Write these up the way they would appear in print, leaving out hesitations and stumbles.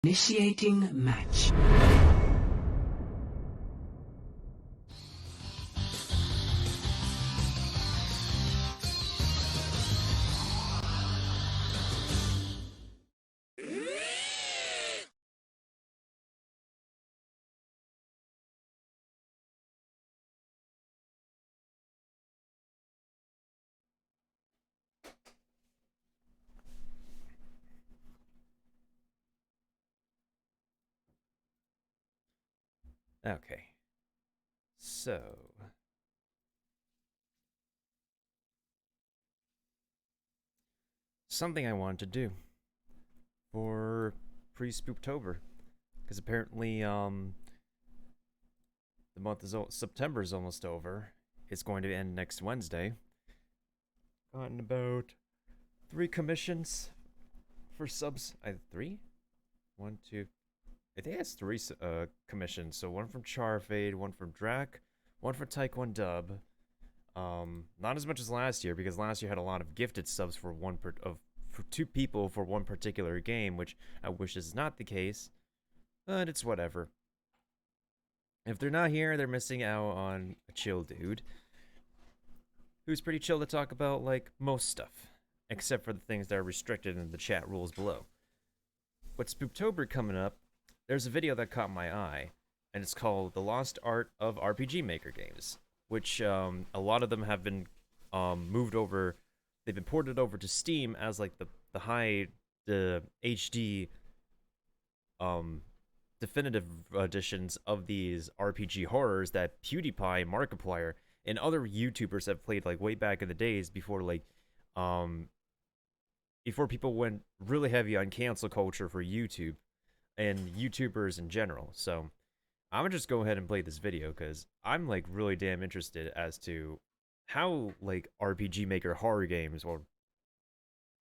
Initiating match. Okay. So. Something I wanted to do for pre-Spooktober. Because apparently, the month is September is almost over. It's going to end next Wednesday. Gotten about 3 commissions for subs. I three, one, two. I think it's 3 commissions. So one from Charfade, one from Drac, one for Taekwondo Dub. Not as much as last year because last year had a lot of gifted subs for for 2 people for one particular game, which I wish is not the case. But it's whatever. If they're not here, they're missing out on a chill dude who's pretty chill to talk about, like, most stuff, except for the things that are restricted in the chat rules below. But Spooktober coming up, there's a video that caught my eye, and it's called The Lost Art of RPG Maker Games, which a lot of them have been moved over. They've been ported over to Steam as, like, the HD definitive editions of these RPG horrors that PewDiePie, Markiplier, and other YouTubers have played, like, way back in the days before, like, before people went really heavy on cancel culture for YouTube and YouTubers in general. So I'm gonna just go ahead and play this video because I'm, like, really damn interested as to how, like, RPG Maker horror games or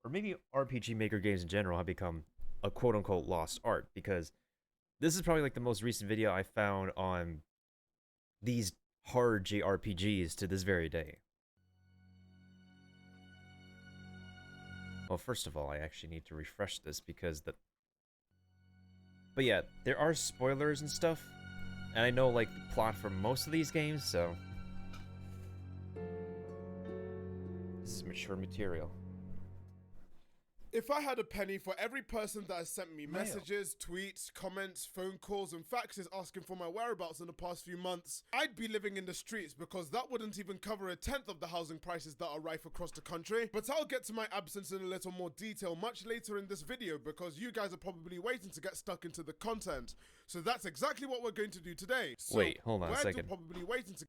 maybe RPG Maker games in general have become a quote-unquote lost art, because this is probably, like, the most recent video I found on these horror JRPGs to this very day. Well, first of all, I actually need to refresh this because the... But yeah, there are spoilers and stuff, and I know, like, the plot for most of these games, so... This is mature material. If I had a penny for every person that has sent me messages, tweets, comments, phone calls, and faxes asking for my whereabouts in the past few months, I'd be living in the streets because that wouldn't even cover 1/10 of the housing prices that are rife across the country. But I'll get to my absence in a little more detail much later in this video because you guys are probably waiting to get stuck into the content. So that's exactly what we're going to do today. So wait, hold on a second. Probably waiting to...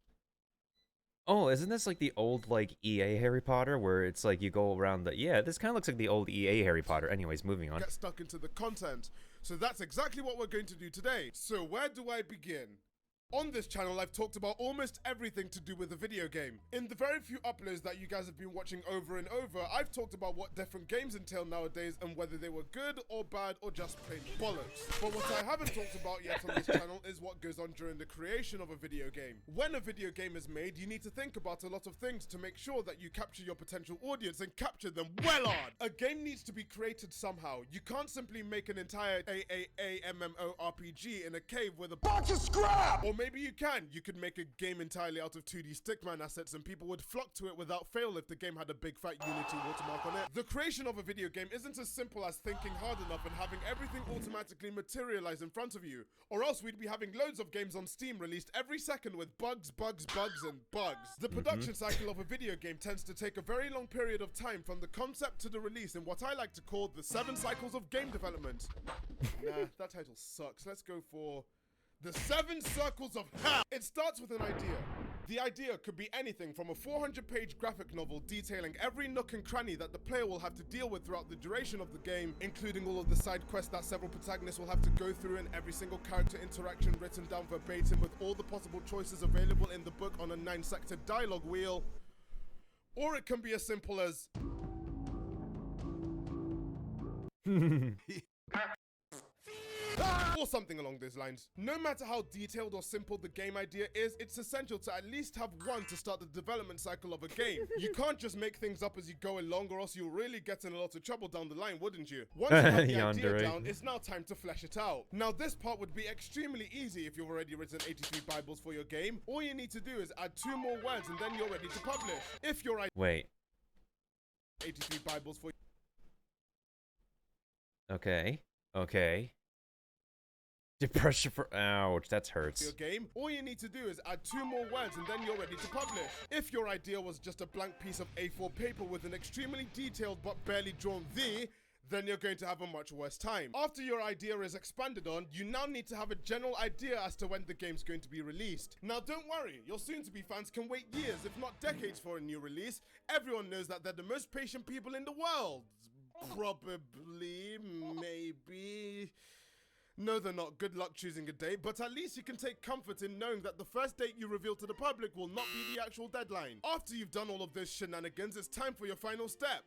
Oh, isn't this like the old, like, EA Harry Potter, where it's like you go around the... Yeah, this kind of looks like the old EA Harry Potter. Anyways, moving on. Get stuck into the content. So that's exactly what we're going to do today. So where do I begin? On this channel, I've talked about almost everything to do with a video game. In the very few uploads that you guys have been watching over and over, I've talked about what different games entail nowadays and whether they were good or bad or just plain bollocks. But what I haven't talked about yet on this channel is what goes on during the creation of a video game. When a video game is made, you need to think about a lot of things to make sure that you capture your potential audience and capture them well on. A game needs to be created somehow. You can't simply make an entire AAA MMORPG in a cave with a bunch of scrap! Or maybe you can. You could make a game entirely out of 2D Stickman assets and people would flock to it without fail if the game had a big fat Unity watermark on it. The creation of a video game isn't as simple as thinking hard enough and having everything automatically materialize in front of you. Or else we'd be having loads of games on Steam released every second with bugs, and bugs. The production cycle of a video game tends to take a very long period of time from the concept to the release in what I like to call the 7 cycles of game development. Nah, that title sucks. Let's go for The 7 Circles of Hell. It starts with an idea. The idea could be anything from a 400-page graphic novel detailing every nook and cranny that the player will have to deal with throughout the duration of the game, including all of the side quests that several protagonists will have to go through and every single character interaction written down verbatim with all the possible choices available in the book on a 9-sector dialogue wheel. Or it can be as simple as... or something along those lines. No matter how detailed or simple the game idea is, it's essential to at least have one to start the development cycle of a game. You can't just make things up as you go along, or else you'll really get in a lot of trouble down the line, wouldn't you? Once you have the idea down, it's now time to flesh it out. Now this part would be extremely easy if you've already written 83 Bibles for your game. All you need to do is add 2 more words and then you're ready to publish. If you're Wait. 83 Bibles for Okay. Okay. Depression for ouch, that hurts. your game, all you need to do is add 2 more words and then you're ready to publish. If your idea was just a blank piece of A4 paper with an extremely detailed but barely drawn V, then you're going to have a much worse time. After your idea is expanded on, you now need to have a general idea as to when the game's going to be released. Now don't worry, your soon-to-be fans can wait years, if not decades, for a new release. Everyone knows that they're the most patient people in the world. Probably, maybe. No, they're not. Good luck choosing a date, but at least you can take comfort in knowing that the first date you reveal to the public will not be the actual deadline. After you've done all of those shenanigans, it's time for your final step.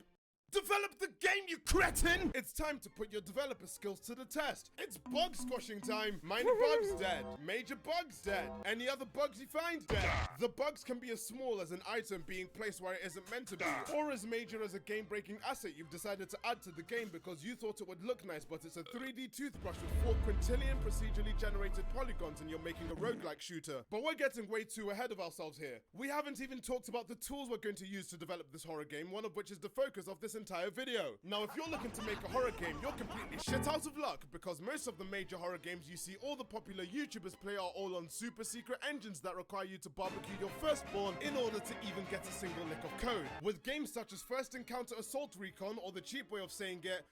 Develop the game, you cretin! It's time to put your developer skills to the test. It's bug squashing time. Minor bugs, dead. Major bugs, dead. Any other bugs you find, dead. The bugs can be as small as an item being placed where it isn't meant to be, or as major as a game-breaking asset you've decided to add to the game because you thought it would look nice, but it's a 3D toothbrush with 4 quintillion procedurally generated polygons and you're making a roguelike shooter. But we're getting way too ahead of ourselves here. We haven't even talked about the tools we're going to use to develop this horror game, one of which is the focus of this entire video. Now, if you're looking to make a horror game, you're completely shit out of luck because most of the major horror games you see all the popular YouTubers play are all on super secret engines that require you to barbecue your firstborn in order to even get a single lick of code. With games such as First Encounter Assault Recon, or the cheap way of saying it,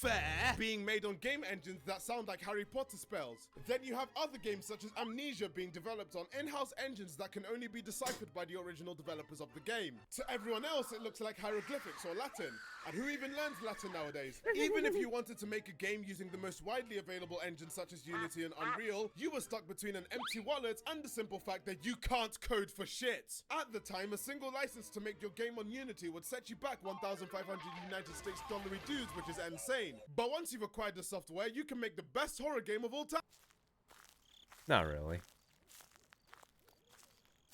fair, being made on game engines that sound like Harry Potter spells. Then you have other games such as Amnesia being developed on in-house engines that can only be deciphered by the original developers of the game. To everyone else, it looks like hieroglyphics or Latin. And who even learns Latin nowadays? Even if you wanted to make a game using the most widely available engines such as Unity and Unreal, you were stuck between an empty wallet and the simple fact that you can't code for shit. At the time, a single license to make your game on Unity would set you back 1,500 United States dollary dues, which is insane. But once you've acquired the software, you can make the best horror game of all time. Not really.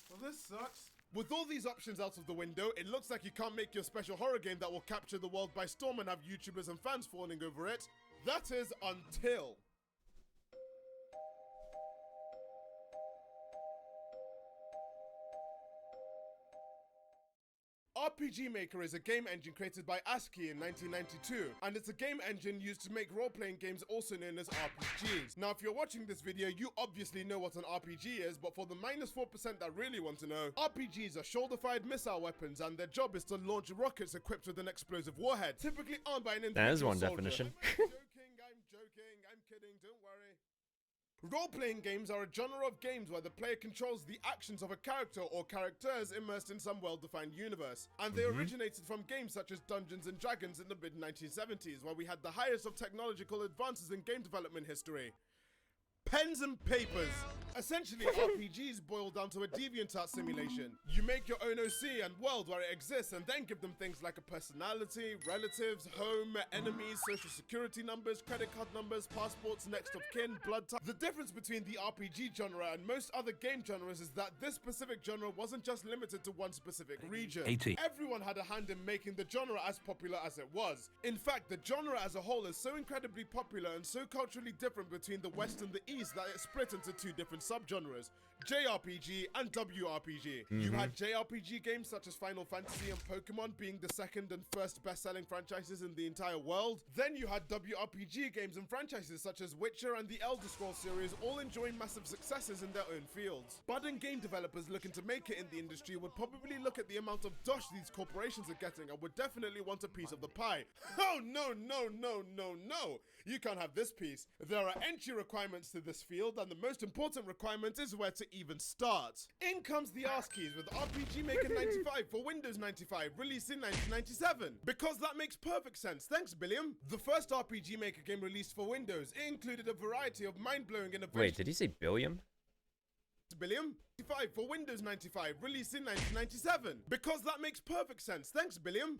Well, this sucks. With all these options out of the window, it looks like you can't make your special horror game that will capture the world by storm and have YouTubers and fans fawning over it. That is until... RPG Maker is a game engine created by ASCII in 1992, and it's a game engine used to make role-playing games also known as RPGs. Now, if you're watching this video, you obviously know what an RPG is, but for the -4% that really want to know, RPGs are shoulder-fired missile weapons, and their job is to launch rockets equipped with an explosive warhead, typically armed by an individual That is one soldier. definition. I'm joking, I'm kidding, don't worry. Role-playing games are a genre of games where the player controls the actions of a character or characters immersed in some well-defined universe. And they originated from games such as Dungeons & Dragons in the mid-1970s, where we had the highest of technological advances in game development history. Pens and papers. Essentially, RPGs boil down to a DeviantArt simulation. You make your own OC and world where it exists and then give them things like a personality, relatives, home, enemies, social security numbers, credit card numbers, passports, next of kin, blood type. The difference between the RPG genre and most other game genres is that this specific genre wasn't just limited to one specific region. 80. Everyone had a hand in making the genre as popular as it was. In fact, the genre as a whole is so incredibly popular and so culturally different between the West and the East that it split into 2 different subgenres, JRPG and WRPG. You had JRPG games such as Final Fantasy and Pokemon being the second and first best-selling franchises in the entire world. Then you had WRPG games and franchises such as Witcher and the Elder Scrolls series all enjoying massive successes in their own fields. Budding game developers looking to make it in the industry would probably look at the amount of dosh these corporations are getting and would definitely want a piece of the pie. Oh no, no, no, no, no! You can't have this piece. There are entry requirements to this field, and the most important requirement is where to even start. In comes the arse keys with RPG Maker 95 for Windows 95, released in 1997. Because that makes perfect sense, thanks Billiam. The first RPG Maker game released for Windows, it included a variety of mind-blowing innovations. Wait, did he say Billiam? Billiam? 95 for Windows 95, released in 1997. Because that makes perfect sense, thanks Billiam.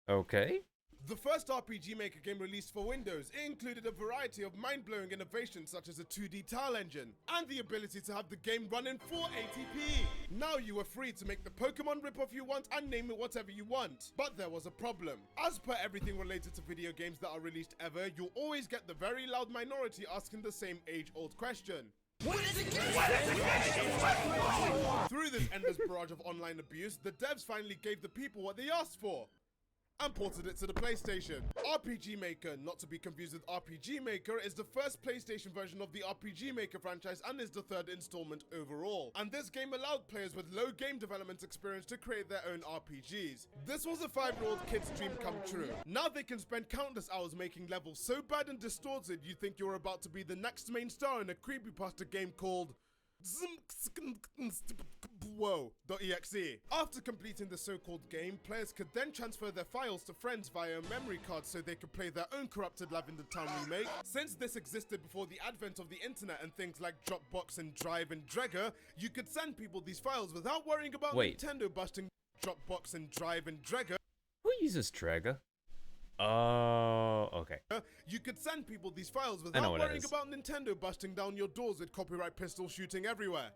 Okay. The first RPG Maker game released for Windows, it included a variety of mind-blowing innovations such as a 2D tile engine, and the ability to have the game run in 480p. Now you were free to make the Pokemon ripoff you want and name it whatever you want. But there was a problem. As per everything related to video games that are released ever, you'll always get the very loud minority asking the same age-old question. Through this endless barrage of online abuse, the devs finally gave the people what they asked for and ported it to the PlayStation. RPG Maker, not to be confused with RPG Maker, is the first PlayStation version of the RPG Maker franchise and is the third installment overall. And this game allowed players with low game development experience to create their own RPGs. This was a 5-year-old kid's dream come true. Now they can spend countless hours making levels so bad and distorted you think you're about to be the next main star in a creepypasta game called Whoa.exe. After completing the so-called game, players could then transfer their files to friends via a memory card so they could play their own corrupted Lavender Town remake. Since this existed before the advent of the internet and things like Dropbox and Drive and Dregger, you could send people these files without worrying about Nintendo busting Dropbox and Drive and Dregger. Who uses Dregger? Oh, okay. You could send people these files without worrying about Nintendo busting down your doors with copyright pistol shooting everywhere.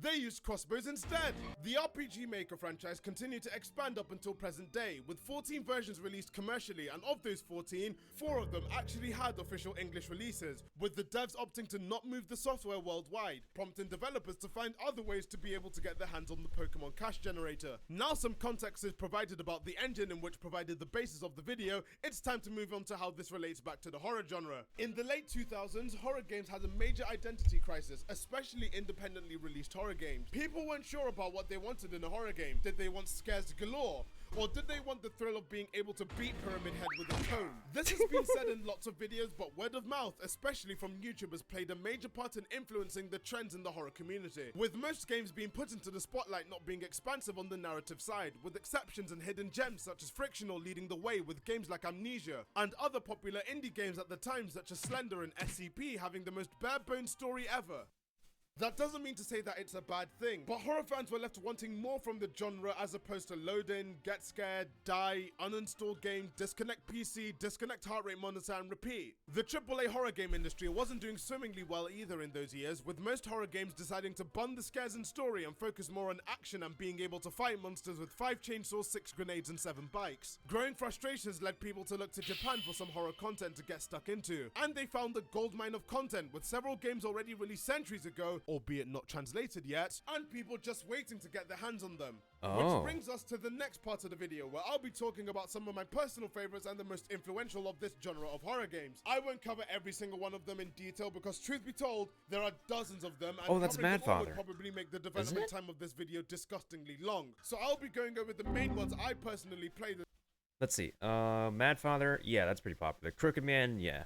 They used crossbows instead. The RPG Maker franchise continued to expand up until present day, with 14 versions released commercially, and of those 14, 4 of them actually had official English releases, with the devs opting to not move the software worldwide, prompting developers to find other ways to be able to get their hands on the Pokemon cash generator. Now some context is provided about the engine in which provided the basis of the video, it's time to move on to how this relates back to the horror genre. In the late 2000s, horror games had a major identity crisis, especially independently released horror games. People weren't sure about what they wanted in a horror game. Did they want scares galore? Or did they want the thrill of being able to beat Pyramid Head with a cone? This has been said in lots of videos, but word of mouth, especially from YouTubers, played a major part in influencing the trends in the horror community, with most games being put into the spotlight not being expansive on the narrative side, with exceptions and hidden gems such as Frictional leading the way with games like Amnesia, and other popular indie games at the time such as Slender and SCP having the most bare-bones story ever. That doesn't mean to say that it's a bad thing, but horror fans were left wanting more from the genre as opposed to load in, get scared, die, uninstall game, disconnect PC, disconnect heart rate monitor and repeat. The AAA horror game industry wasn't doing swimmingly well either in those years, with most horror games deciding to bun the scares and story and focus more on action and being able to fight monsters with 5 chainsaws, 6 grenades and 7 bikes. Growing frustrations led people to look to Japan for some horror content to get stuck into, and they found a goldmine of content with several games already released centuries ago, albeit not translated yet, and people just waiting to get their hands on them. Which brings us to the next part of the video, where I'll be talking about some of my personal favorites and the most influential of this genre of horror games. I won't cover every single one of them in detail because, truth be told, there are dozens of them, and that's covering them all would Madfather. probably make the development time of this video disgustingly long. So I'll be going over the main ones I personally played. Let's see. Madfather, yeah, that's pretty popular. Crooked Man, yeah.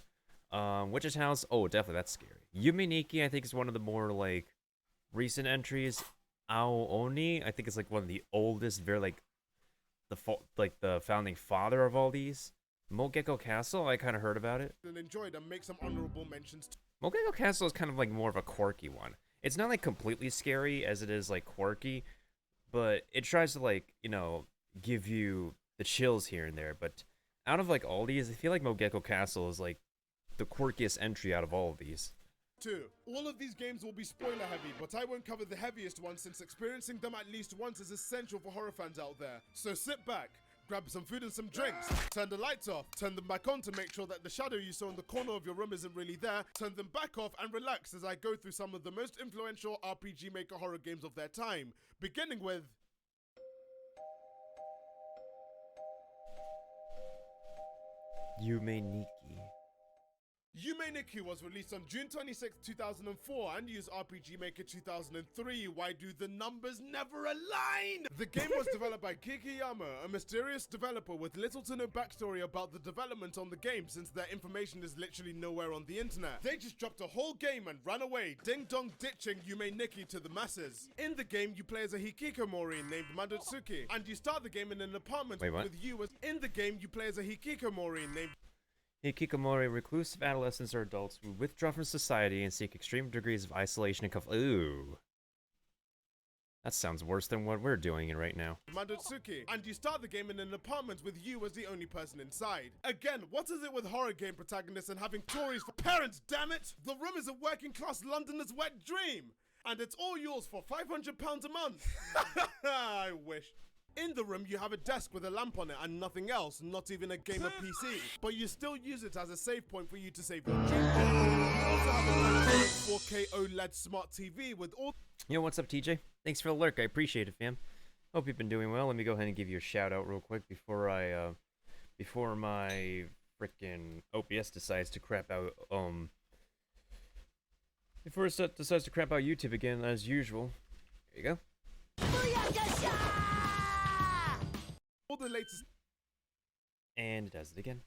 Witch's House, oh, definitely, that's scary. Yume Nikki, I think, is one of the more, like, recent entries. Ao Oni, I think it's like one of the oldest, very like the founding father of all these. Mogeko Castle, I kind of heard about it. And enjoyed and make some honorable mentions. Mogeko Castle is kind of like more of a quirky one. It's not like completely scary as it is like quirky, but it tries to like, you know, give you the chills here and there. But out of like all these, I feel like Mogeko Castle is like the quirkiest entry out of all of these. All of these games will be spoiler heavy, but I won't cover the heaviest ones since experiencing them at least once is essential for horror fans out there. So sit back, grab some food and some drinks, turn the lights off, turn them back on to make sure that the shadow you saw in the corner of your room isn't really there, turn them back off and relax as I go through some of the most influential RPG Maker horror games of their time, beginning with Yume Nikki. Yume Nikki was released on June 26, 2004 and used RPG Maker 2003. Why do the numbers never align? The game was developed by Kikiyama, a mysterious developer with little to no backstory about the development on the game since their information is literally nowhere on the internet. They just dropped a whole game and ran away, ding dong ditching Yume Nikki to the masses. In the game, you play as a hikikomori named Madotsuki, and you start the game in an apartment with you as in the game you play as a hikikomori named Hikikomori, reclusive adolescents or adults who withdraw from society and seek extreme degrees of isolation and Ooh. That sounds worse than what we're doing right now. Madotsuki, and you start the game in an apartment with you as the only person inside. Again, what is it with horror game protagonists and having Tories for parents, damn it? The Room is a working class Londoner's wet dream, and it's all yours for £500 a month. I wish. In the room, you have a desk with a lamp on it and nothing else, not even a gamer PC. But you still use it as a save point for you to save your dream. You also have a 4K OLED smart TV with all... Yo, what's up, TJ? Thanks for the lurk. I appreciate it, fam. Hope you've been doing well. Let me go ahead and give you a shout out real quick before before my frickin' OBS decides to crap out, before it decides to crap out YouTube again, as usual. There you go. All the latest And it does it again.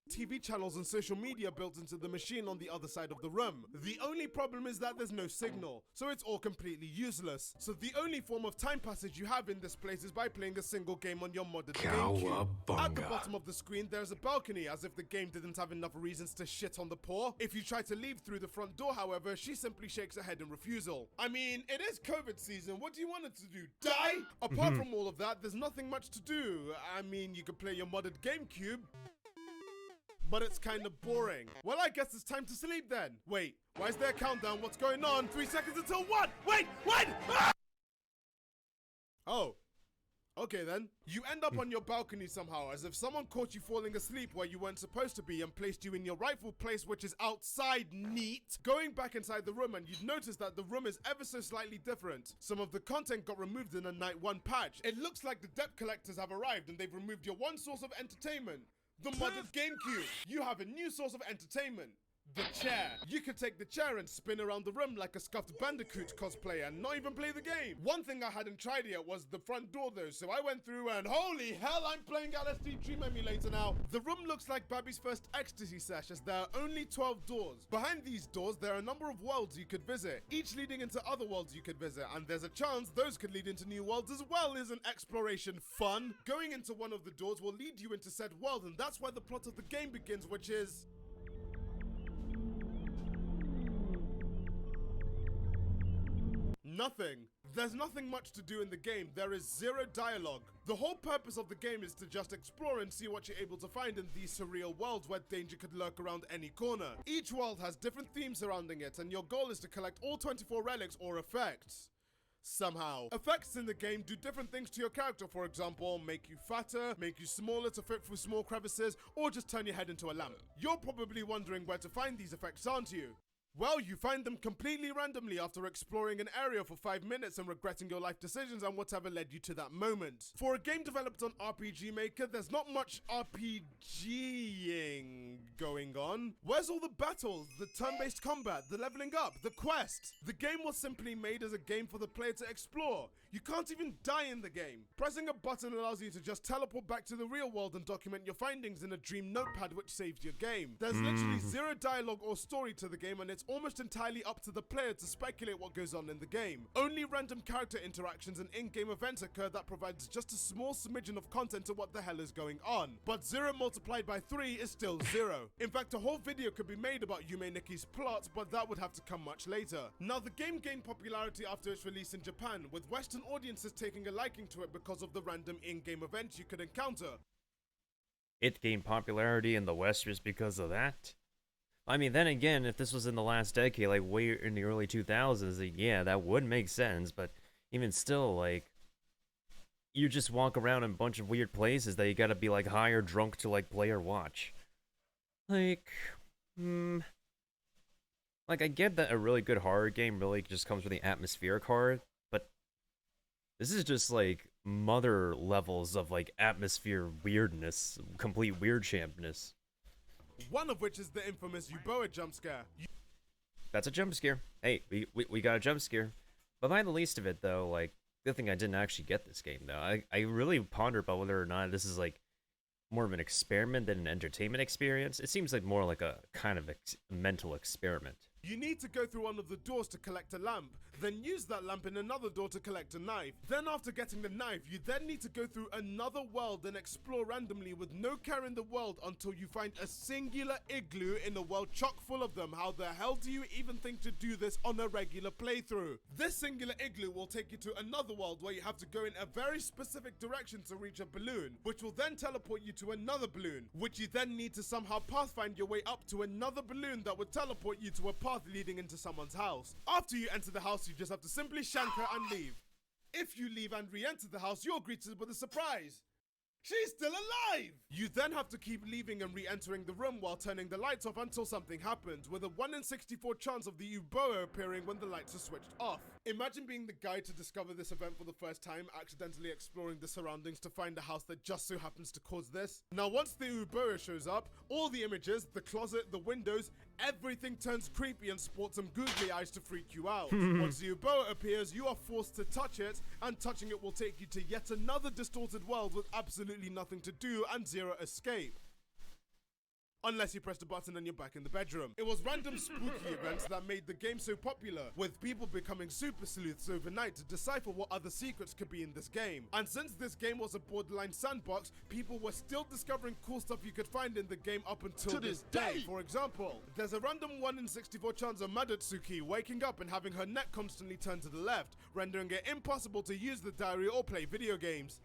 TV channels and social media built into the machine on the other side of the room. The only problem is that there's no signal, so it's all completely useless. So the only form of time passage you have in this place is by playing a single game on your modded GameCube. At the bottom of the screen, there's a balcony, as if the game didn't have enough reasons to shit on the poor. If you try to leave through the front door, however, she simply shakes her head in refusal. I mean, it is COVID season. What do you want it to do? Die? Apart from all of that, there's nothing much to do. I mean, you could play your modded GameCube, but it's kind of boring. Well, I guess it's time to sleep then. Wait, why is there a countdown? What's going on? 3 seconds until what? Wait, what? Ah! Oh, okay then. You end up on your balcony somehow, as if someone caught you falling asleep where you weren't supposed to be and placed you in your rightful place, which is outside. Neat. Going back inside the room, and you'd notice that the room is ever so slightly different. Some of the content got removed in a night 1 patch. It looks like the debt collectors have arrived and they've removed your one source of entertainment. The modded GameCube. You have a new source of entertainment. The chair. You could take the chair and spin around the room like a scuffed Bandicoot cosplayer and not even play the game. One thing I hadn't tried yet was the front door though, so I went through and holy hell, I'm playing LSD Dream Emulator now. The room looks like Babby's first ecstasy sesh, as there are only 12 doors. Behind these doors, there are a number of worlds you could visit, each leading into other worlds you could visit, and there's a chance those could lead into new worlds as well. Isn't exploration fun? Going into one of the doors will lead you into said world, and that's where the plot of the game begins, which is... nothing. There's nothing much to do in the game. There is zero dialogue. The whole purpose of the game is to just explore and see what you're able to find in these surreal worlds where danger could lurk around any corner. Each world has different themes surrounding it, and your goal is to collect all 24 relics or effects. Somehow. Effects in the game do different things to your character. For example, make you fatter, make you smaller to fit through small crevices, or just turn your head into a lamp. You're probably wondering where to find these effects, aren't you? Well, you find them completely randomly after exploring an area for 5 minutes and regretting your life decisions and whatever led you to that moment. For a game developed on RPG Maker, there's not much RPGing going on. Where's all the battles, the turn-based combat, the leveling up, the quest? The game was simply made as a game for the player to explore. You can't even die in the game. Pressing a button allows you to just teleport back to the real world and document your findings in a dream notepad which saves your game. There's literally zero dialogue or story to the game, and it's almost entirely up to the player to speculate what goes on in the game. Only random character interactions and in-game events occur that provides just a small smidgen of content to what the hell is going on. But 0 multiplied by 3 is still 0. In fact, a whole video could be made about Yume Nikki's plot, but that would have to come much later. Now, the game gained popularity after its release in Japan, with Western audiences taking a liking to it because of the random in-game events you could encounter. It gained popularity in the West just because of that? I mean, then again, if this was in the last decade, like way in the early 2000s, like, yeah, that would make sense, but even still, like, you just walk around in a bunch of weird places that you gotta be, like, high or drunk to, like, play or watch. Like, like, I get that a really good horror game really just comes with the atmospheric horror, but this is just, like, mother levels of, like, atmosphere weirdness, complete weird champness. One of which is the infamous Uboa jump scare. That's a jump scare. Hey, we got a jump scare. But by the least of it, though, like, the thing I didn't actually get this game, though. I really ponder about whether or not this is, like, more of an experiment than an entertainment experience. It seems like more like a kind of mental experiment. You need to go through one of the doors to collect a lamp, then use that lamp in another door to collect a knife. Then after getting the knife, you then need to go through another world and explore randomly with no care in the world until you find a singular igloo in a world chock full of them. How the hell do you even think to do this on a regular playthrough? This singular igloo will take you to another world where you have to go in a very specific direction to reach a balloon, which will then teleport you to another balloon, which you then need to somehow pathfind your way up to another balloon that would teleport you to a path leading into someone's house. After you enter the house, you just have to simply shank her and leave. If you leave and re-enter the house, you're greeted with a surprise. She's still alive! You then have to keep leaving and re-entering the room while turning the lights off until something happens, with a 1 in 64 chance of the Uboa appearing when the lights are switched off. Imagine being the guy to discover this event for the first time, accidentally exploring the surroundings to find a house that just so happens to cause this. Now once the Uboa shows up, all the images, the closet, the windows, everything turns creepy and sports some googly eyes to freak you out. Once the Uboa appears, you are forced to touch it, and touching it will take you to yet another distorted world with absolutely nothing to do and zero escape. Unless you press the button and you're back in the bedroom. It was random spooky events that made the game so popular, with people becoming super sleuths overnight to decipher what other secrets could be in this game. And since this game was a borderline sandbox, people were still discovering cool stuff you could find in the game up until this day. For example, there's a random 1 in 64 chance of Madatsuki waking up and having her neck constantly turned to the left, rendering it impossible to use the diary or play video games.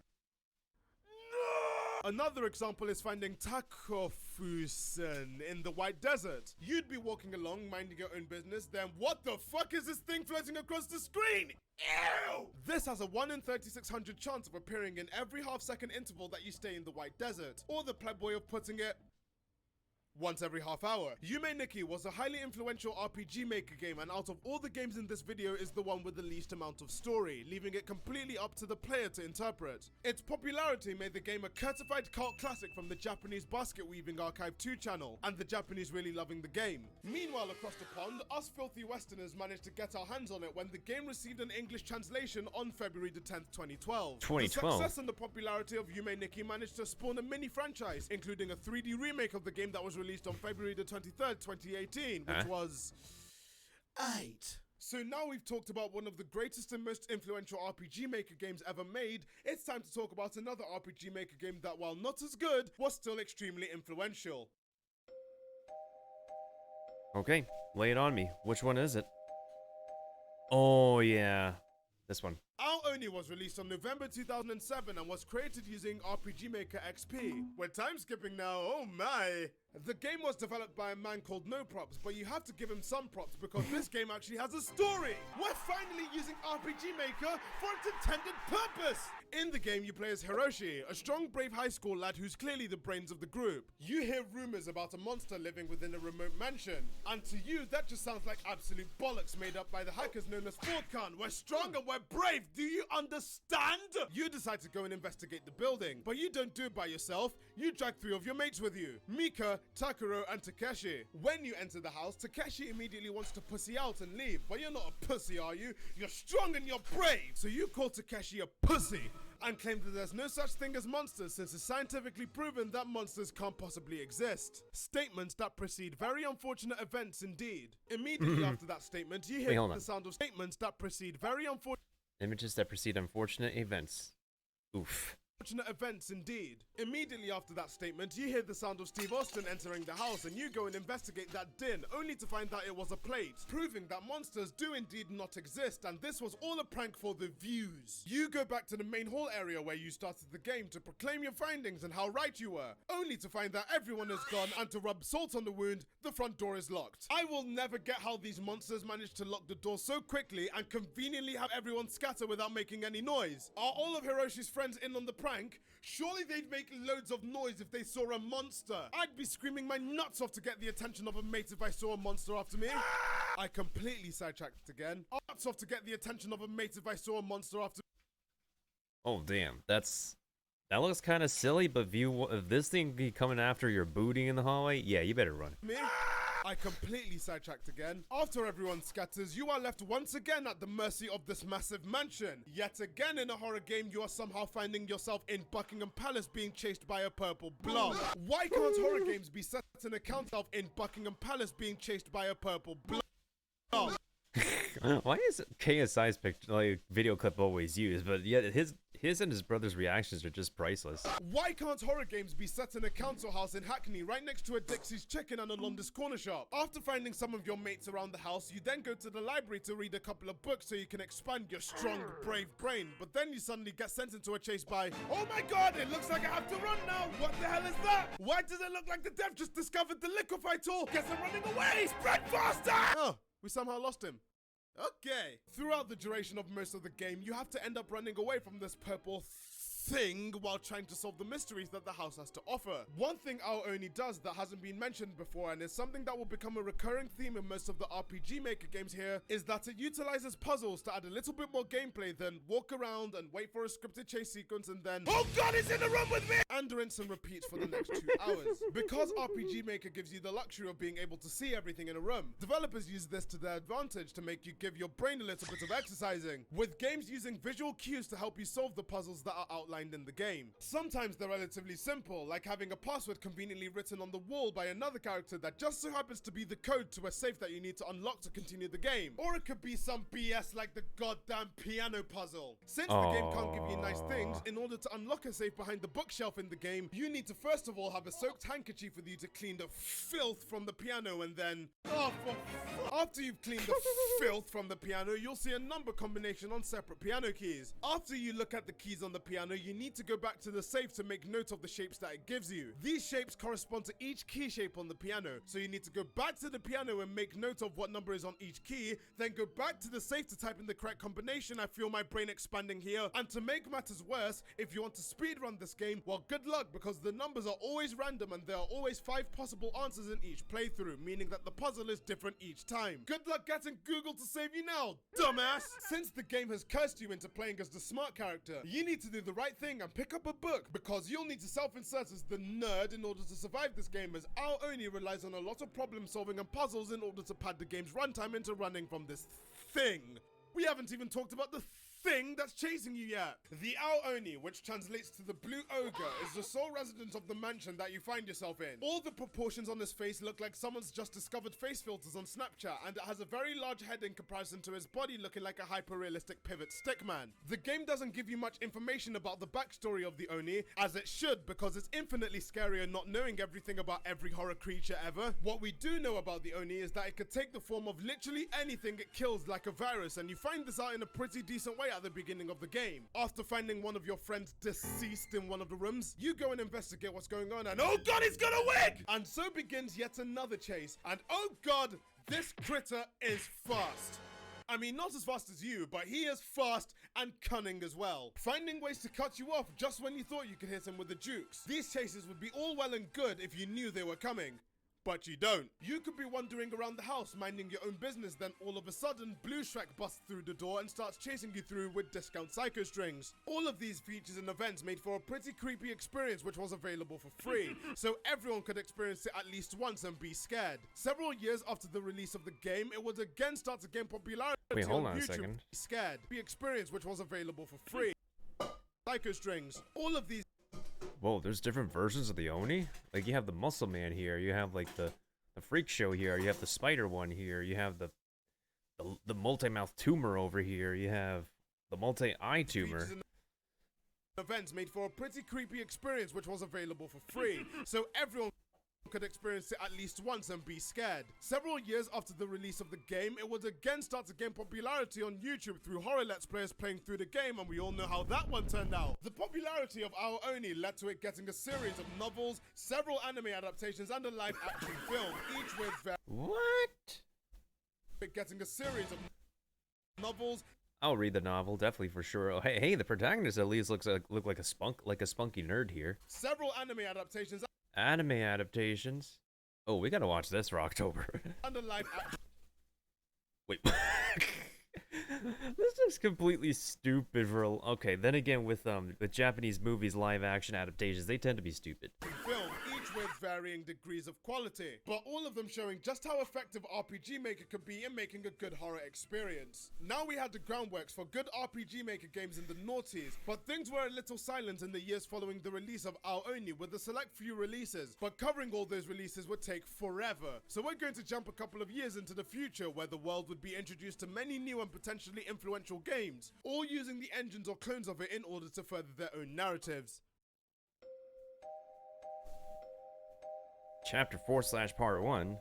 Another example is finding Takofusen in the White Desert. You'd be walking along, minding your own business, then what the fuck is this thing floating across the screen? Ew! This has a 1 in 3600 chance of appearing in every half-second interval that you stay in the White Desert. Or the pleb way of putting it, once every half hour. Yume Nikki was a highly influential RPG Maker game, and out of all the games in this video is the one with the least amount of story, leaving it completely up to the player to interpret. Its popularity made the game a certified cult classic from the Japanese Basket Weaving Archive 2 channel, and the Japanese really loving the game. Meanwhile, across the pond, us filthy Westerners managed to get our hands on it when the game received an English translation on February the 10th, 2012. The success and the popularity of Yume Nikki managed to spawn a mini franchise, including a 3D remake of the game that was released on February the 23rd, 2018, which was 8. So now we've talked about one of the greatest and most influential RPG Maker games ever made, it's time to talk about another RPG Maker game that, while not as good, was still extremely influential. Okay, lay it on me. Which one is it? Oh yeah, this one. Our Oni was released on November 2007 and was created using RPG Maker XP. We're time skipping now, oh my! The game was developed by a man called No Props, but you have to give him some props because this game actually has a story! We're finally using RPG Maker for its intended purpose! In the game, you play as Hiroshi, a strong, brave high school lad who's clearly the brains of the group. You hear rumors about a monster living within a remote mansion, and to you, that just sounds like absolute bollocks made up by the hackers known as Fortcan. We're strong and we're brave, do you understand? You decide to go and investigate the building, but you don't do it by yourself, you drag 3 of your mates with you. Mika, Takuro, and Takeshi. When you enter the house, Takeshi immediately wants to pussy out and leave, but you're not a pussy, are you? You're strong and you're brave! So you call Takeshi a pussy, and claim that there's no such thing as monsters since it's scientifically proven that monsters can't possibly exist. Statements that precede very unfortunate events indeed. Immediately after that statement, you hear the sound of statements that precede very unfortunate images that precede unfortunate events. Oof. Unfortunate events indeed. Immediately after that statement, you hear the sound of Steve Austin entering the house and you go and investigate that din, only to find that it was a plate, proving that monsters do indeed not exist and this was all a prank for the views. You go back to the main hall area where you started the game to proclaim your findings and how right you were, only to find that everyone is gone and to rub salt on the wound, the front door is locked. I will never get how these monsters managed to lock the door so quickly and conveniently have everyone scatter without making any noise. Are all of Hiroshi's friends in on the prank? Surely they'd make loads of noise if they saw a monster. I'd be screaming my nuts off to get the attention of a mate if I saw a monster after me. I completely sidetracked again. Nuts off to get the attention of a mate if I saw a monster after me. Oh damn, that looks kind of silly, but if this thing be coming after your booty in the hallway, yeah, you better run. Me? I completely sidetracked again. After everyone scatters, you are left once again at the mercy of this massive mansion. Yet again in a horror game, you are somehow finding yourself in Buckingham Palace being chased by a purple blob. Why can't horror games be set in account of in Buckingham Palace being chased by a purple blob? Why is KSI's picture, like, video clip always used? But yet his and his brother's reactions are just priceless. Why can't horror games be set in a council house in Hackney right next to a Dixie's Chicken and a Londis corner shop? After finding some of your mates around the house, you then go to the library to read a couple of books so you can expand your strong, brave brain. But then you suddenly get sent into a chase by, oh my god, it looks like I have to run now. What the hell is that? Why does it look like the dev just discovered the liquefy tool? Guess I'm running away. Spread faster! Oh, we somehow lost him. Okay. Throughout the duration of most of the game, you have to end up running away from this purple thing while trying to solve the mysteries that the house has to offer. One thing Ao Oni does that hasn't been mentioned before, and is something that will become a recurring theme in most of the RPG Maker games here, is that it utilizes puzzles to add a little bit more gameplay than walk around and wait for a scripted chase sequence and then, oh god, he's in the room with me! And rinse and repeat for the next 2 hours. Because RPG Maker gives you the luxury of being able to see everything in a room, developers use this to their advantage to make you give your brain a little bit of exercising, with games using visual cues to help you solve the puzzles that are outlined in the game. Sometimes they're relatively simple, like having a password conveniently written on the wall by another character that just so happens to be the code to a safe that you need to unlock to continue the game. Or it could be some BS like the goddamn piano puzzle. Since the game can't give you nice things, in order to unlock a safe behind the bookshelf in the game, you need to first of all have a soaked handkerchief with you to clean the filth from the piano, and then, after you've cleaned the filth from the piano, you'll see a number combination on separate piano keys. After you look at the keys on the piano, you need to go back to the safe to make note of the shapes that it gives you. These shapes correspond to each key shape on the piano, so you need to go back to the piano and make note of what number is on each key, then go back to the safe to type in the correct combination. I feel my brain expanding here. And to make matters worse, if you want to speedrun this game, well, good luck, because the numbers are always random and there are always 5 possible answers in each playthrough, meaning that the puzzle is different each time. Good luck getting Google to save you now, dumbass! Since the game has cursed you into playing as the smart character, you need to do the right thing and pick up a book, because you'll need to self-insert as the nerd in order to survive this game, as Ao Oni relies on a lot of problem solving and puzzles in order to pad the game's runtime into running from this thing. We haven't even talked about the thing that's chasing you yet. The Ao Oni, which translates to the blue ogre, is the sole resident of the mansion that you find yourself in. All the proportions on his face look like someone's just discovered face filters on Snapchat, and it has a very large head in comparison to his body looking like a hyper-realistic pivot stickman. The game doesn't give you much information about the backstory of the Oni, as it should, because it's infinitely scarier not knowing everything about every horror creature ever. What we do know about the Oni is that it could take the form of literally anything it kills, like a virus, and you find this out in a pretty decent way at the beginning of the game. After finding one of your friends deceased in one of the rooms, you go and investigate what's going on, and oh god, he's got a wig! And so begins yet another chase, and oh god, this critter is fast. I mean, not as fast as you, but he is fast and cunning as well, finding ways to cut you off just when you thought you could hit him with the jukes. These chases would be all well and good if you knew they were coming. But you don't. You could be wandering around the house minding your own business, then all of a sudden Blue Shrek busts through the door and starts chasing you through with discount psycho strings. All of these features and events made for a pretty creepy experience which was available for free, so everyone could experience it at least once and be scared. Several years after the release of the game, it would again start to gain popularity. Wait, hold on YouTube. a second. Scared. The experience which was available for free. Psycho strings. All of these. Whoa, there's different versions of the Oni? Like, you have the Muscle Man here, you have, like, the Freak Show here, you have the Spider one here, you have the multi-mouth tumor over here, you have the multi-eye tumor. Events made for a pretty creepy experience which was available for free, so everyone could experience it at least once and be scared. Several years after the release of the game, it would again start to gain popularity on YouTube through horror let's players playing through the game, and we all know how that one turned out. The popularity of Ao Oni led to it getting a series of novels, several anime adaptations, and a live action film, each with What? getting a series of novels. I'll read the novel, definitely, for sure. Oh, hey, the protagonist at least look like a spunky nerd here. Several anime adaptations. Anime adaptations. Oh, we gotta watch this for October. And a live action. Wait. This is completely stupid for okay, then again with Japanese movies live action adaptations, they tend to be stupid. Film, each with varying degrees of quality, but all of them showing just how effective RPG Maker could be in making a good horror experience. Now we had the groundworks for good RPG Maker games in the noughties, but things were a little silent in the years following the release of Our Only with a select few releases, but covering all those releases would take forever. So we're going to jump a couple of years into the future where the world would be introduced to many new and potentially influential games, all using the engines or clones of it in order to further their own narratives. Chapter 4/Part 1.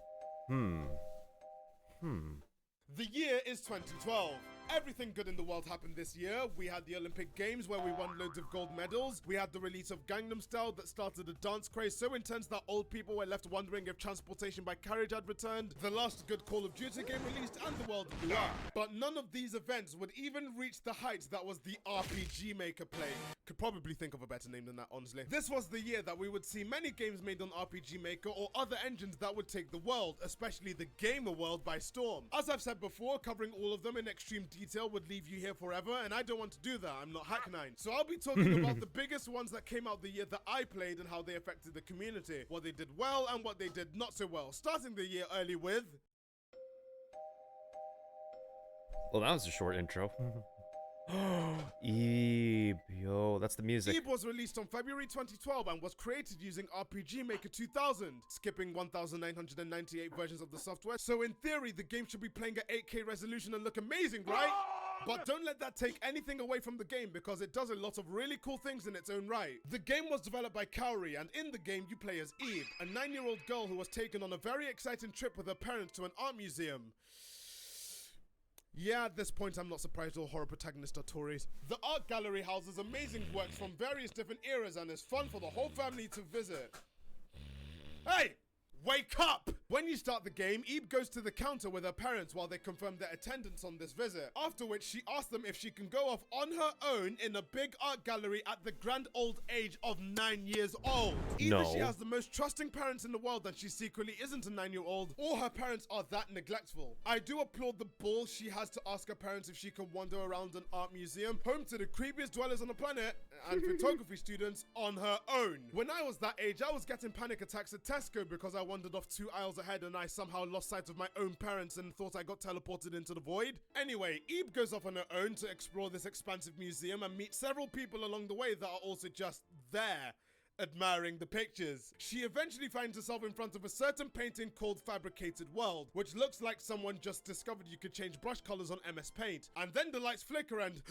The year is 2012. Everything good in the world happened this year. We had the Olympic Games where we won loads of gold medals. We had the release of Gangnam Style that started a dance craze so intense that old people were left wondering if transportation by carriage had returned. The last good Call of Duty game released and the world blew up. But none of these events would even reach the heights that was the RPG Maker plague. Could probably think of a better name than that, honestly. This was the year that we would see many games made on RPG Maker or other engines that would take the world, especially the gamer world, by storm. As I've said before, covering all of them in extreme detail would leave you here forever, and I don't want to do that. I'm not Hack9. So I'll be talking about the biggest ones that came out the year that I played and how they affected the community, what they did well and what they did not so well, starting the year early with... Well, that was a short intro. Ebe, yo, that's the music. Ebe was released on February 2012 and was created using RPG Maker 2000, skipping 1998 versions of the software. So in theory, the game should be playing at 8K resolution and look amazing, right? But don't let that take anything away from the game because it does a lot of really cool things in its own right. The game was developed by Kaori, and in the game you play as Ebe, a 9-year-old girl who was taken on a very exciting trip with her parents to an art museum. Yeah, at this point I'm not surprised all horror protagonists are Tories. The art gallery houses amazing works from various different eras and is fun for the whole family to visit. Hey! Wake up! When you start the game, Ebe goes to the counter with her parents while they confirm their attendance on this visit, after which she asks them if she can go off on her own in a big art gallery at the grand old age of 9 years old. Either she has the most trusting parents in the world and she secretly isn't a 9-year-old, or her parents are that neglectful. I do applaud the balls she has to ask her parents if she can wander around an art museum, home to the creepiest dwellers on the planet, and photography students, on her own. When I was that age, I was getting panic attacks at Tesco because I wandered off 2 aisles ahead and I somehow lost sight of my own parents and thought I got teleported into the void. Anyway, Ebe goes off on her own to explore this expansive museum and meet several people along the way that are also just there, admiring the pictures. She eventually finds herself in front of a certain painting called Fabricated World, which looks like someone just discovered you could change brush colors on MS Paint. And then the lights flicker and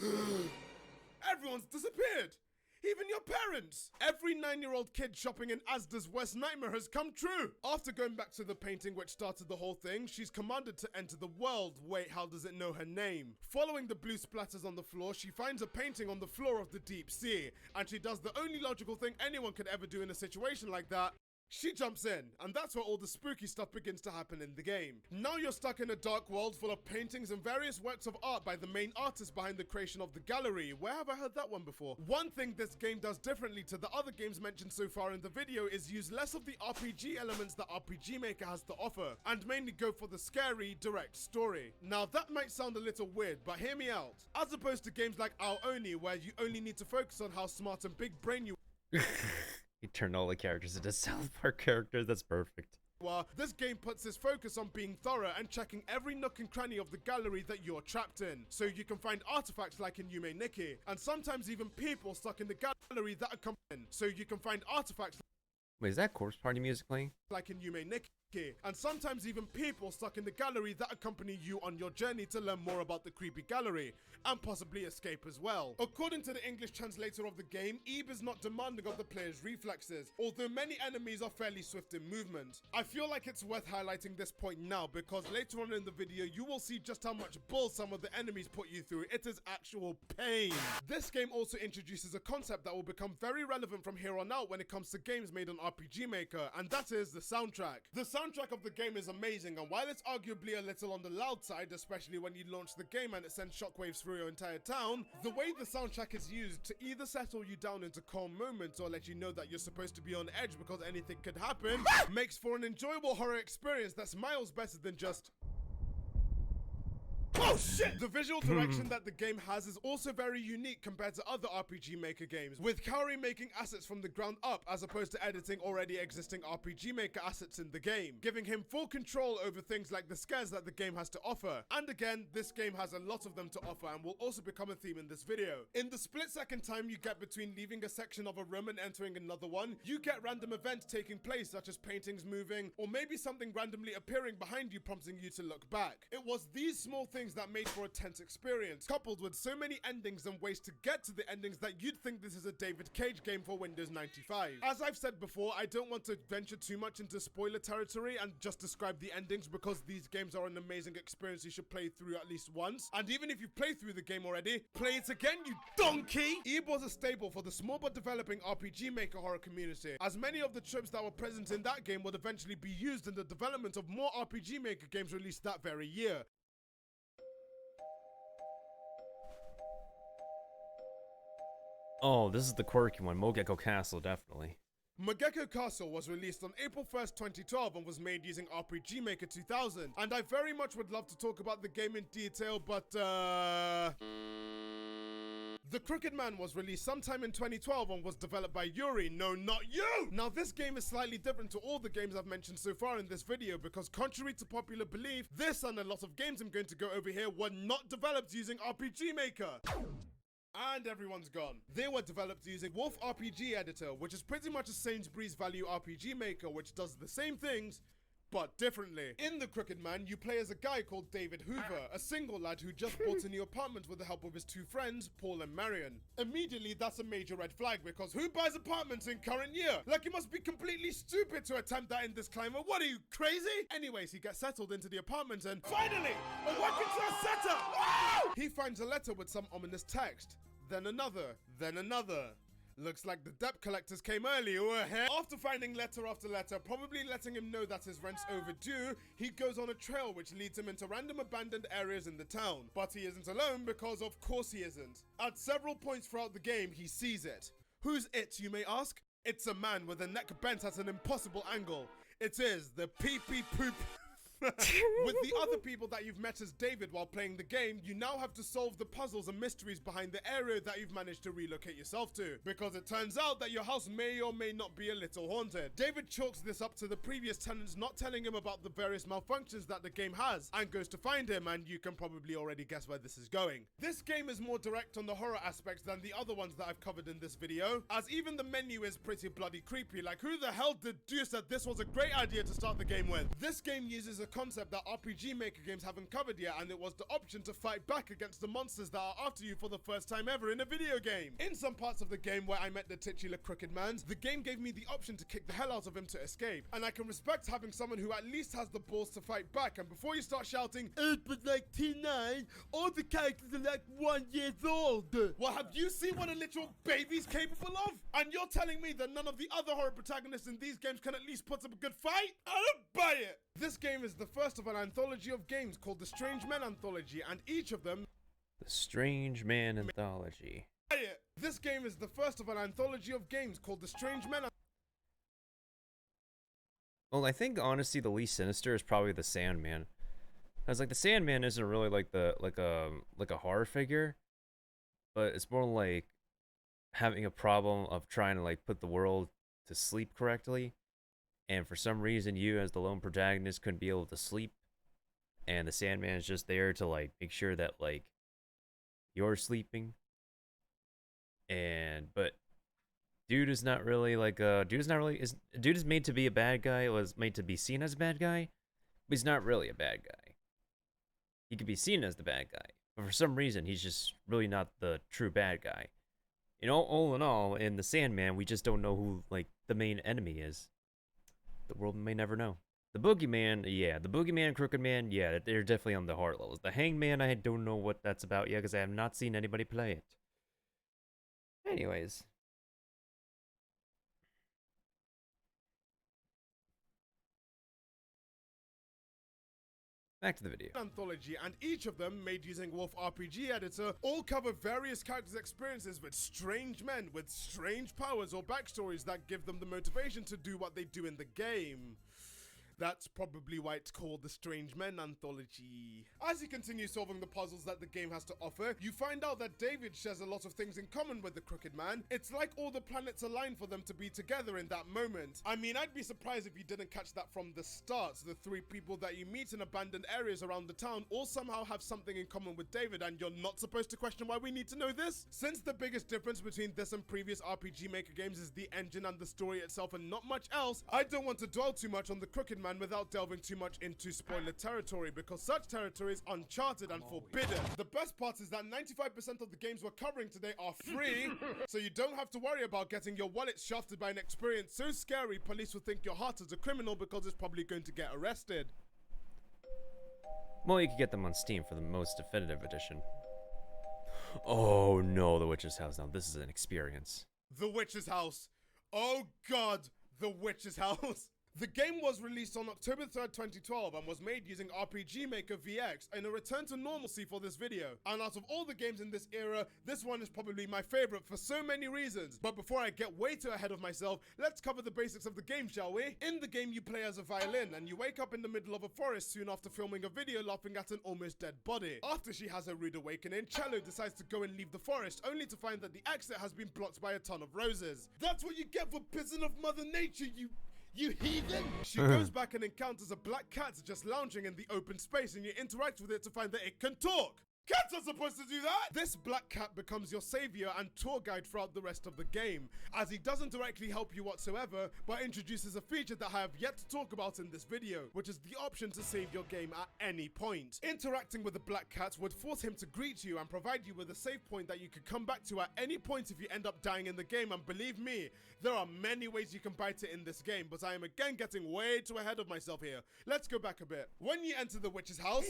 everyone's disappeared. Even your parents! Every 9-year-old kid shopping in Asda's worst nightmare has come true! After going back to the painting which started the whole thing, she's commanded to enter the world. Wait, how does it know her name? Following the blue splatters on the floor, she finds a painting on the floor of the deep sea, and she does the only logical thing anyone could ever do in a situation like that. She jumps in, and that's where all the spooky stuff begins to happen in the game. Now you're stuck in a dark world full of paintings and various works of art by the main artist behind the creation of the gallery. Where have I heard that one before? One thing this game does differently to the other games mentioned so far in the video is use less of the RPG elements that RPG Maker has to offer, and mainly go for the scary, direct story. Now that might sound a little weird, but hear me out. As opposed to games like Our Only, where you only need to focus on how smart and big brain you He turned all the characters into South Park characters. That's perfect. This game puts its focus on being thorough and checking every nook and cranny of the gallery that you're trapped in, so you can find artifacts like in Yume Nikki, and sometimes even people stuck in the gallery that are coming in, so you can find artifacts Wait, is that Corpse Party music playing? like in Yume Nikki, and sometimes even people stuck in the gallery that accompany you on your journey to learn more about the creepy gallery, and possibly escape as well. According to the English translator of the game, Ebe is not demanding of the player's reflexes, although many enemies are fairly swift in movement. I feel like it's worth highlighting this point now, because later on in the video you will see just how much bull some of the enemies put you through. It is actual pain. This game also introduces a concept that will become very relevant from here on out when it comes to games made on RPG Maker, and that is the soundtrack. The soundtrack of the game is amazing, and while it's arguably a little on the loud side, especially when you launch the game and it sends shockwaves through your entire town, the way the soundtrack is used to either settle you down into calm moments or let you know that you're supposed to be on edge because anything could happen makes for an enjoyable horror experience that's miles better than just Oh shit! The visual direction that the game has is also very unique compared to other RPG Maker games, with Kaori making assets from the ground up as opposed to editing already existing RPG Maker assets in the game, giving him full control over things like the scares that the game has to offer. And again, this game has a lot of them to offer and will also become a theme in this video. In the split-second time you get between leaving a section of a room and entering another one, you get random events taking place, such as paintings moving, or maybe something randomly appearing behind you prompting you to look back. It was these small things that made for a tense experience, coupled with so many endings and ways to get to the endings that you'd think this is a David Cage game for Windows 95. As I've said before, I don't want to venture too much into spoiler territory and just describe the endings, because these games are an amazing experience you should play through at least once. And even if you've played through the game already, play it again, you donkey! EVE was a staple for the small but developing RPG Maker horror community, as many of the tropes that were present in that game would eventually be used in the development of more RPG Maker games released that very year. Oh, this is the quirky one. Mogeko Castle, definitely. Mogeko Castle was released on April 1st, 2012 and was made using RPG Maker 2000. And I very much would love to talk about the game in detail, but The Crooked Man was released sometime in 2012 and was developed by Yuri. No, not you! Now this game is slightly different to all the games I've mentioned so far in this video, because contrary to popular belief, this and a lot of games I'm going to go over here were not developed using RPG Maker. And everyone's gone. They were developed using Wolf RPG Editor, which is pretty much a Sainsbury's Value RPG Maker, which does the same things, but differently. In The Crooked Man, you play as a guy called David Hoover, a single lad who just bought a new apartment with the help of his two friends, Paul and Marion. Immediately, that's a major red flag, because who buys apartments in current year? Like, you must be completely stupid to attempt that in this climate. What are you, crazy? Anyways, he gets settled into the apartment and finally, a working class setup! Wow! He finds a letter with some ominous text. Then another, then another. Looks like the debt collectors came early, After finding letter after letter, probably letting him know that his rent's overdue, he goes on a trail which leads him into random abandoned areas in the town. But he isn't alone, because of course he isn't. At several points throughout the game, he sees it. Who's it, you may ask? It's a man with a neck bent at an impossible angle. It is the pee-pee poop. With the other people that you've met as David while playing the game, you now have to solve the puzzles and mysteries behind the area that you've managed to relocate yourself to, because it turns out that your house may or may not be a little haunted. David chalks this up to the previous tenants not telling him about the various malfunctions that the game has, and goes to find him, and you can probably already guess where this is going. This game is more direct on the horror aspects than the other ones that I've covered in this video, as even the menu is pretty bloody creepy. Like, who the hell deduced that this was a great idea to start the game with? This game uses a concept that RPG Maker games haven't covered yet, and it was the option to fight back against the monsters that are after you for the first time ever in a video game. In some parts of the game where I met the titular Crooked Man, the game gave me the option to kick the hell out of him to escape, and I can respect having someone who at least has the balls to fight back. And before you start shouting, but like T9, all the characters are like 1 year old. Well, have you seen what a literal baby's capable of? And you're telling me that none of the other horror protagonists in these games can at least put up a good fight? I don't buy it! This game is the first of an anthology of games called the Strange Men Anthology, and each of them... The Strange Man Anthology. This game is the first of an anthology of games called the Strange Men. Well, I think honestly the least sinister is probably the Sandman. Cause like the Sandman isn't really like a horror figure, but it's more like having a problem of trying to like put the world to sleep correctly, and for some reason you as the lone protagonist couldn't be able to sleep, and the Sandman is just there to like make sure that like you're sleeping. But dude is not really like dude is made to be a bad guy, was made to be seen as a bad guy, but he's not really a bad guy. He could be seen as the bad guy, but for some reason he's just really not the true bad guy. You know, all in all, in the Sandman, we just don't know who like the main enemy is. The world may never know. The Boogeyman, yeah, the Boogeyman, Crooked Man, yeah, they're definitely on the hard levels. The Hangman, I don't know what that's about yet, because I have not seen anybody play it. Anyways. Back to the video. Anthology, and each of them, made using Wolf RPG Editor, all cover various characters' experiences with strange men with strange powers or backstories that give them the motivation to do what they do in the game. That's probably why it's called the Strange Men Anthology. As you continue solving the puzzles that the game has to offer, you find out that David shares a lot of things in common with the Crooked Man. It's like all the planets align for them to be together in that moment. I mean, I'd be surprised if you didn't catch that from the start. The three people that you meet in abandoned areas around the town all somehow have something in common with David, and you're not supposed to question why we need to know this? Since the biggest difference between this and previous RPG Maker games is the engine and the story itself and not much else, I don't want to dwell too much on the Crooked Man without delving too much into spoiler territory, because such territory is uncharted and forbidden. The best part is that 95% of the games we're covering today are free, so you don't have to worry about getting your wallet shafted by an experience so scary police will think your heart is a criminal because it's probably going to get arrested. Well, you can get them on Steam for the most definitive edition. Oh no, The Witch's House. Now this is an experience. The Witch's House. Oh god, The Witch's House. The game was released on October 3rd, 2012 and was made using RPG Maker VX in a return to normalcy for this video. And out of all the games in this era, this one is probably my favorite for so many reasons. But before I get way too ahead of myself, let's cover the basics of the game, shall we? In the game, you play as a violin and you wake up in the middle of a forest soon after filming a video laughing at an almost dead body. After she has a rude awakening, Cello decides to go and leave the forest, only to find that the exit has been blocked by a ton of roses. That's what you get for pissing off Mother Nature, you heathen! She goes back and encounters a black cat just lounging in the open space, and you interact with it to find that it can talk. Cats are supposed to do that! This black cat becomes your savior and tour guide throughout the rest of the game, as he doesn't directly help you whatsoever, but introduces a feature that I have yet to talk about in this video, which is the option to save your game at any point. Interacting with the black cat would force him to greet you and provide you with a save point that you could come back to at any point if you end up dying in the game, and believe me, there are many ways you can bite it in this game, but I am again getting way too ahead of myself here. Let's go back a bit. When you enter the witch's house,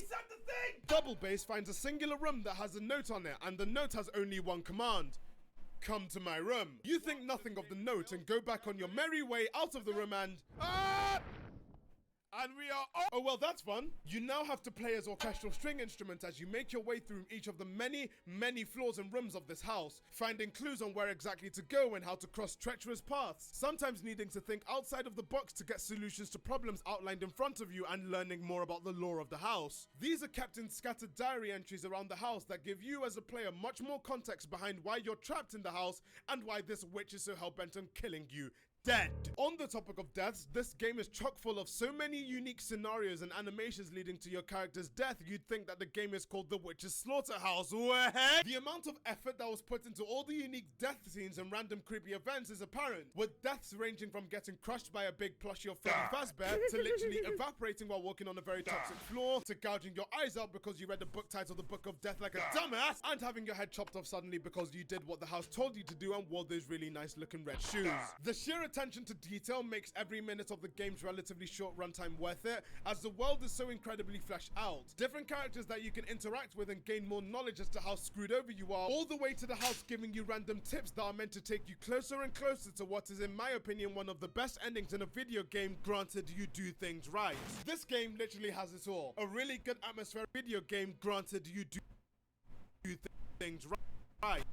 Double Bass finds a singular room that has a note on it, and the note has only one command. Come to my room. You think nothing of the note and go back on your merry way out of the room and... And we are oh well, that's fun. You now have to play as orchestral string instruments as you make your way through each of the many floors and rooms of this house, finding clues on where exactly to go and how to cross treacherous paths, sometimes needing to think outside of the box to get solutions to problems outlined in front of you and learning more about the lore of the house. These are kept in scattered diary entries around the house that give you as a player much more context behind why you're trapped in the house and why this witch is so hell-bent on killing you dead. On the topic of deaths, this game is chock full of so many unique scenarios and animations leading to your character's death, you'd think that the game is called The Witch's Slaughterhouse. What? The amount of effort that was put into all the unique death scenes and random creepy events is apparent, with deaths ranging from getting crushed by a big plushie of Freddy Fazbear, to literally evaporating while walking on a very toxic floor, to gouging your eyes out because you read a book titled The Book of Death like a dumbass, and having your head chopped off suddenly because you did what the house told you to do and wore those really nice looking red shoes. The sheer attention to detail makes every minute of the game's relatively short runtime worth it, as the world is so incredibly fleshed out. Different characters that you can interact with and gain more knowledge as to how screwed over you are, all the way to the house giving you random tips that are meant to take you closer and closer to what is, in my opinion, one of the best endings in a video game, granted you do things right. This game literally has it all. A really good atmospheric video game, granted you do things right.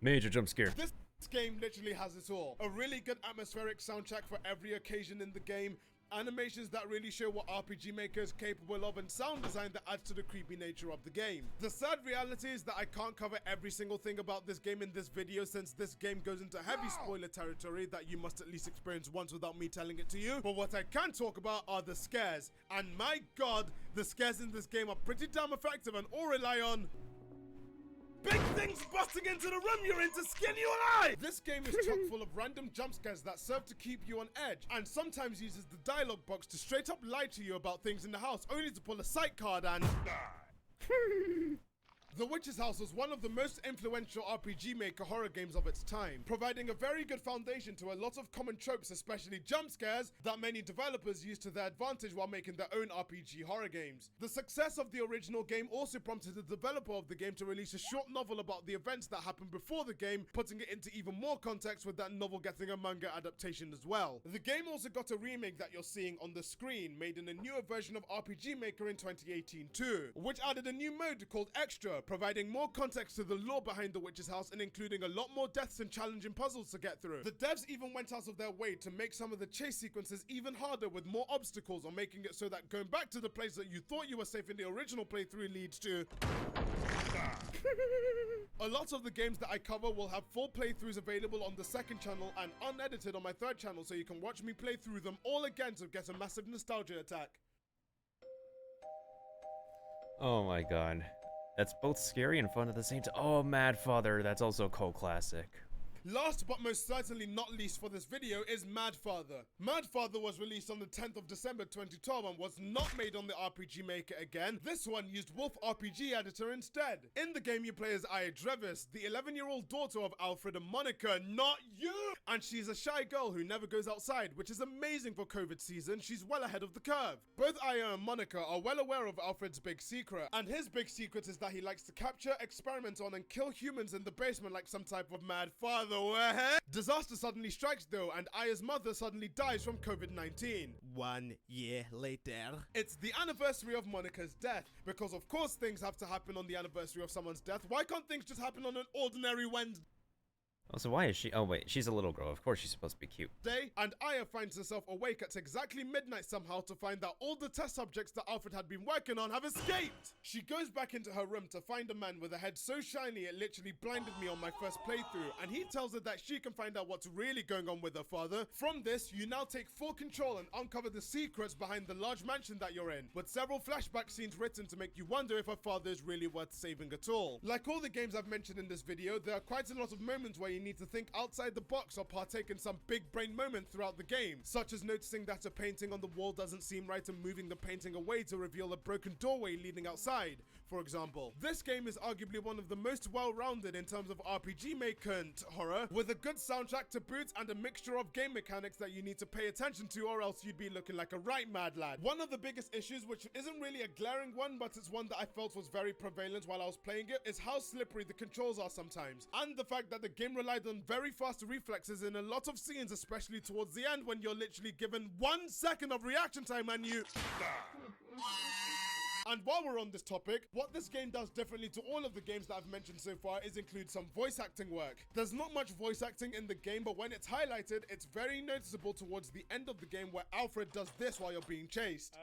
Major jump scare. This game literally has it all. A really good atmospheric soundtrack for every occasion in the game, animations that really show what RPG Maker is capable of, and sound design that adds to the creepy nature of the game. The sad reality is that I can't cover every single thing about this game in this video, since this game goes into heavy spoiler territory that you must at least experience once without me telling it to you. But what I can talk about are the scares, and my god, the scares in this game are pretty damn effective and all rely on big things busting into the room you're in to skin you alive! This game is chock full of random jump scares that serve to keep you on edge, and sometimes uses the dialogue box to straight up lie to you about things in the house, only to pull a sight card and The Witch's House was one of the most influential RPG Maker horror games of its time, providing a very good foundation to a lot of common tropes, especially jump scares, that many developers used to their advantage while making their own RPG horror games. The success of the original game also prompted the developer of the game to release a short novel about the events that happened before the game, putting it into even more context, with that novel getting a manga adaptation as well. The game also got a remake that you're seeing on the screen, made in a newer version of RPG Maker in 2018 too, which added a new mode called Extra, providing more context to the lore behind the witch's house and including a lot more deaths and challenging puzzles to get through. The devs even went out of their way to make some of the chase sequences even harder with more obstacles, or making it so that going back to the place that you thought you were safe in the original playthrough leads to a lot of the games that I cover will have full playthroughs available on the second channel and unedited on my third channel, so you can watch me play through them all again to get a massive nostalgia attack. Oh my god. That's both scary and fun at the same time. Oh, Mad Father, that's also a cult classic. Last but most certainly not least for this video is Mad Father. Mad Father was released on the 10th of December 2012 and was not made on the RPG Maker again. This one used Wolf RPG Editor instead. In the game you play as Aya Drevis, the 11-year-old daughter of Alfred and Monica, not you! And she's a shy girl who never goes outside, which is amazing for COVID season. She's well ahead of the curve. Both Aya and Monica are well aware of Alfred's big secret, and his big secret is that he likes to capture, experiment on, and kill humans in the basement like some type of mad father. Disaster suddenly strikes though, and Aya's mother suddenly dies from COVID-19. 1 year later. It's the anniversary of Monica's death, because of course things have to happen on the anniversary of someone's death. Why can't things just happen on an ordinary Wednesday? Oh, so why is she? Oh, wait, she's a little girl. Of course she's supposed to be cute. And Aya finds herself awake at exactly midnight somehow to find that all the test subjects that Alfred had been working on have escaped. She goes back into her room to find a man with a head so shiny it literally blinded me on my first playthrough, and he tells her that she can find out what's really going on with her father. From this, you now take full control and uncover the secrets behind the large mansion that you're in, with several flashback scenes written to make you wonder if her father is really worth saving at all. Like all the games I've mentioned in this video, there are quite a lot of moments where you need to think outside the box or partake in some big brain moment throughout the game, such as noticing that a painting on the wall doesn't seem right and moving the painting away to reveal a broken doorway leading outside, for example. This game is arguably one of the most well-rounded in terms of RPG Maker horror, with a good soundtrack to boot and a mixture of game mechanics that you need to pay attention to, or else you'd be looking like a right mad lad. One of the biggest issues, which isn't really a glaring one, but it's one that I felt was very prevalent while I was playing it, is how slippery the controls are sometimes, and the fact that the game relied on very fast reflexes in a lot of scenes, especially towards the end when you're literally given 1 second of reaction time and you... And while we're on this topic, what this game does differently to all of the games that I've mentioned so far is include some voice acting work. There's not much voice acting in the game, but when it's highlighted, it's very noticeable towards the end of the game where Alfred does this while you're being chased.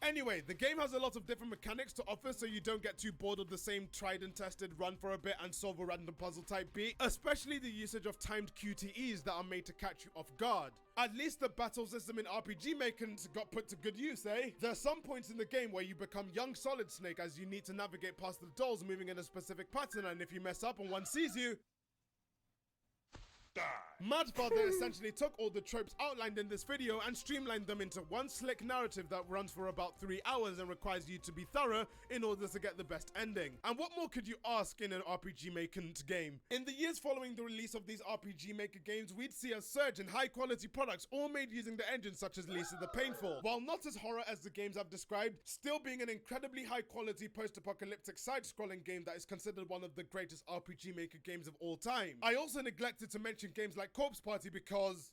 Anyway, the game has a lot of different mechanics to offer, so you don't get too bored of the same tried and tested run for a bit and solve a random puzzle type beat, especially the usage of timed QTEs that are made to catch you off guard. At least the battle system in RPG Maker got put to good use, eh? There are some points in the game where you become young Solid Snake as you need to navigate past the dolls moving in a specific pattern, and if you mess up and one sees you, Mad Father essentially took all the tropes outlined in this video and streamlined them into one slick narrative that runs for about 3 hours and requires you to be thorough in order to get the best ending. And what more could you ask in an RPG Maker game? In the years following the release of these RPG Maker games, we'd see a surge in high quality products all made using the engine, such as Lisa the Painful. While not as horror as the games I've described, still being an incredibly high quality post-apocalyptic side-scrolling game that is considered one of the greatest RPG Maker games of all time. I also neglected to mention games like Corpse Party because...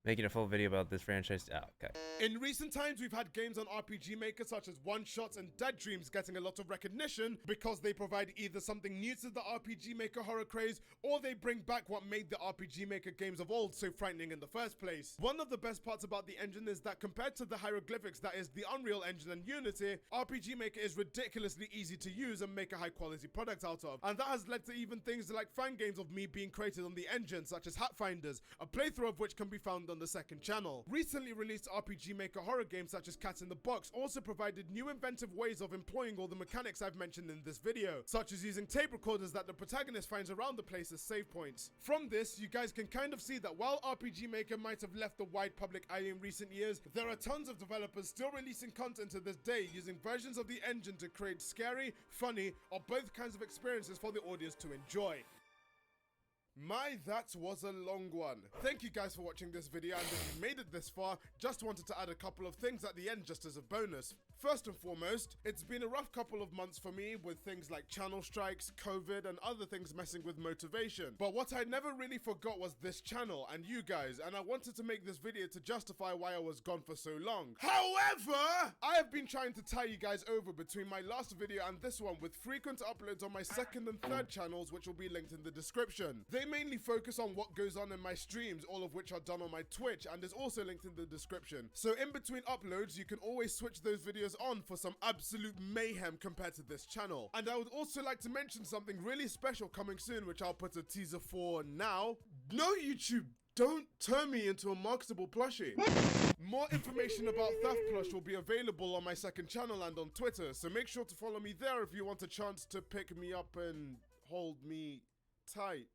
Making a full video about this franchise? Oh, okay. In recent times, we've had games on RPG Maker such as One Shots and Dead Dreams getting a lot of recognition because they provide either something new to the RPG Maker horror craze, or they bring back what made the RPG Maker games of old so frightening in the first place. One of the best parts about the engine is that compared to the hieroglyphics that is the Unreal Engine and Unity, RPG Maker is ridiculously easy to use and make a high quality product out of. And that has led to even things like fan games of me being created on the engine, such as Hatfinders, a playthrough of which can be found on the second channel. Recently released RPG Maker horror games such as Cat in the Box also provided new inventive ways of employing all the mechanics I've mentioned in this video, such as using tape recorders that the protagonist finds around the place as save points. From this, you guys can kind of see that while RPG Maker might have left the wide public eye in recent years, there are tons of developers still releasing content to this day using versions of the engine to create scary, funny, or both kinds of experiences for the audience to enjoy. That was a long one. Thank you guys for watching this video, and if you made it this far, just wanted to add a couple of things at the end just as a bonus. First and foremost, it's been a rough couple of months for me with things like channel strikes, COVID, and other things messing with motivation. But what I never really forgot was this channel and you guys, and I wanted to make this video to justify why I was gone for so long. However, I have been trying to tie you guys over between my last video and this one with frequent uploads on my second and third channels, which will be linked in the description. They mainly focus on what goes on in my streams, all of which are done on my Twitch and is also linked in the description. So in between uploads, you can always switch those videos on for some absolute mayhem compared to this channel. And I would also like to mention something really special coming soon, which I'll put a teaser for now. No, YouTube, don't turn me into a marketable plushie. More information about Theft Plush will be available on my second channel and on Twitter, so make sure to follow me there if you want a chance to pick me up and hold me tight.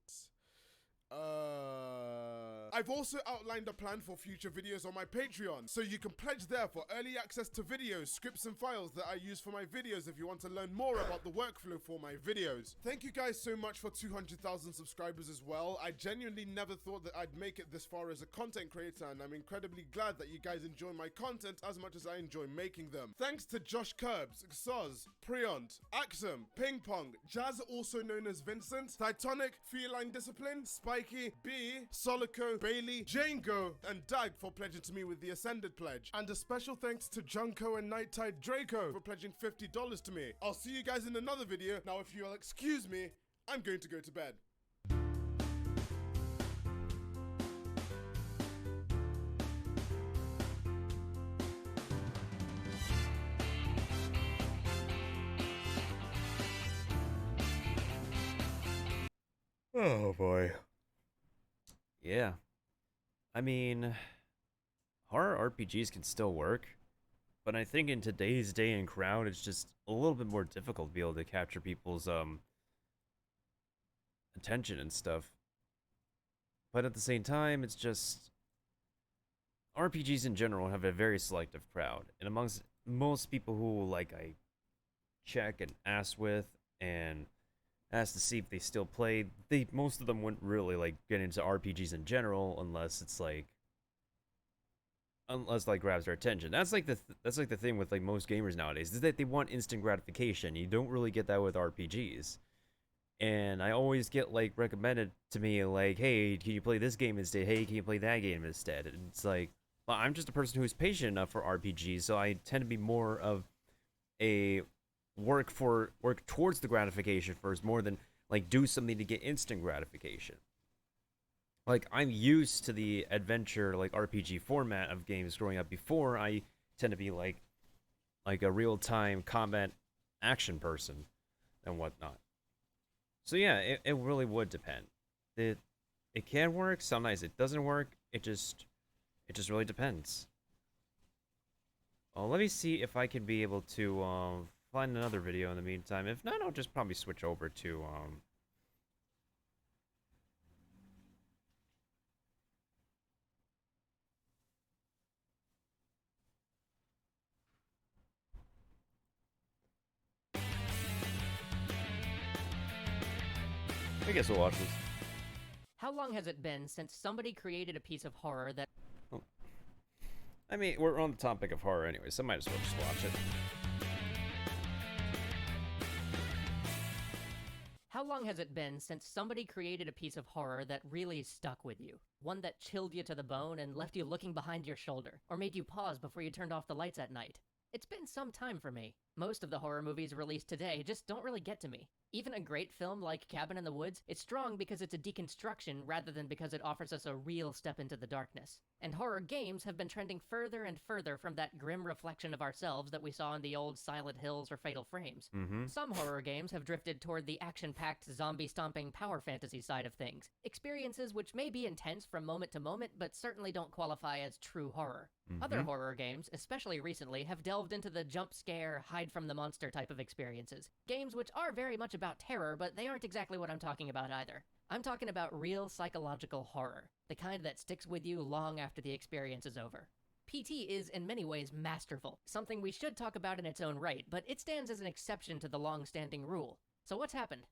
I've also outlined a plan for future videos on my Patreon, so you can pledge there for early access to videos, scripts and files that I use for my videos if you want to learn more about the workflow for my videos. Thank you guys so much for 200,000 subscribers as well. I genuinely never thought that I'd make it this far as a content creator, and I'm incredibly glad that you guys enjoy my content as much as I enjoy making them. Thanks to Josh Curbs, Xoz, Priont, Axum, Ping Pong, Jazz also known as Vincent, Titanic, Feline Discipline, Spikey, B, Solico, Bailey, Jango, and Dag for pledging to me with the Ascended pledge. And a special thanks to Junko and Night Tide Draco for pledging $50 to me. I'll see you guys in another video. Now, if you'll excuse me, I'm going to go to bed. Oh boy. Yeah. I mean, horror RPGs can still work, but I think in today's day and crowd, it's just a little bit more difficult to be able to capture people's attention and stuff. But at the same time, it's just RPGs in general have a very selective crowd, and amongst most people who like I check and ask with and ask to see if they still play, most of them wouldn't really like get into RPGs in general unless it's like grabs their attention. That's like the thing with like most gamers nowadays, is that they want instant gratification. You don't really get that with RPGs. And I always get like recommended to me like, hey, can you play this game instead? Hey, can you play that game instead? And it's like, well, I'm just a person who's patient enough for RPGs, so I tend to be more of a work towards the gratification first, more than like do something to get instant gratification. Like, I'm used to the adventure like RPG format of games growing up. Before, I tend to be like a real-time combat action person and whatnot. So yeah, it really would depend. It can work, sometimes it doesn't work. It just really depends. Well, let me see if I can be able to find another video in the meantime. If not, I'll just probably switch over to I guess we'll watch this. How long has it been since somebody created a piece of horror that... Oh. I mean, we're on the topic of horror anyway, so I might as well just watch it. How long has it been since somebody created a piece of horror that really stuck with you? One that chilled you to the bone and left you looking behind your shoulder, or made you pause before you turned off the lights at night? It's been some time for me. Most of the horror movies released today just don't really get to me. Even a great film like Cabin in the Woods, it's strong because it's a deconstruction rather than because it offers us a real step into the darkness. And horror games have been trending further and further from that grim reflection of ourselves that we saw in the old Silent Hills or Fatal Frames. Some horror games have drifted toward the action-packed, zombie-stomping power fantasy side of things. Experiences which may be intense from moment to moment, but certainly don't qualify as true horror. Other horror games, especially recently, have delved into the jump scare, hide from the monster type of experiences. Games which are very much about terror, but they aren't exactly what I'm talking about either. I'm talking about real psychological horror, the kind that sticks with you long after the experience is over. PT is in many ways masterful, something we should talk about in its own right, but it stands as an exception to the long-standing rule. So what's happened?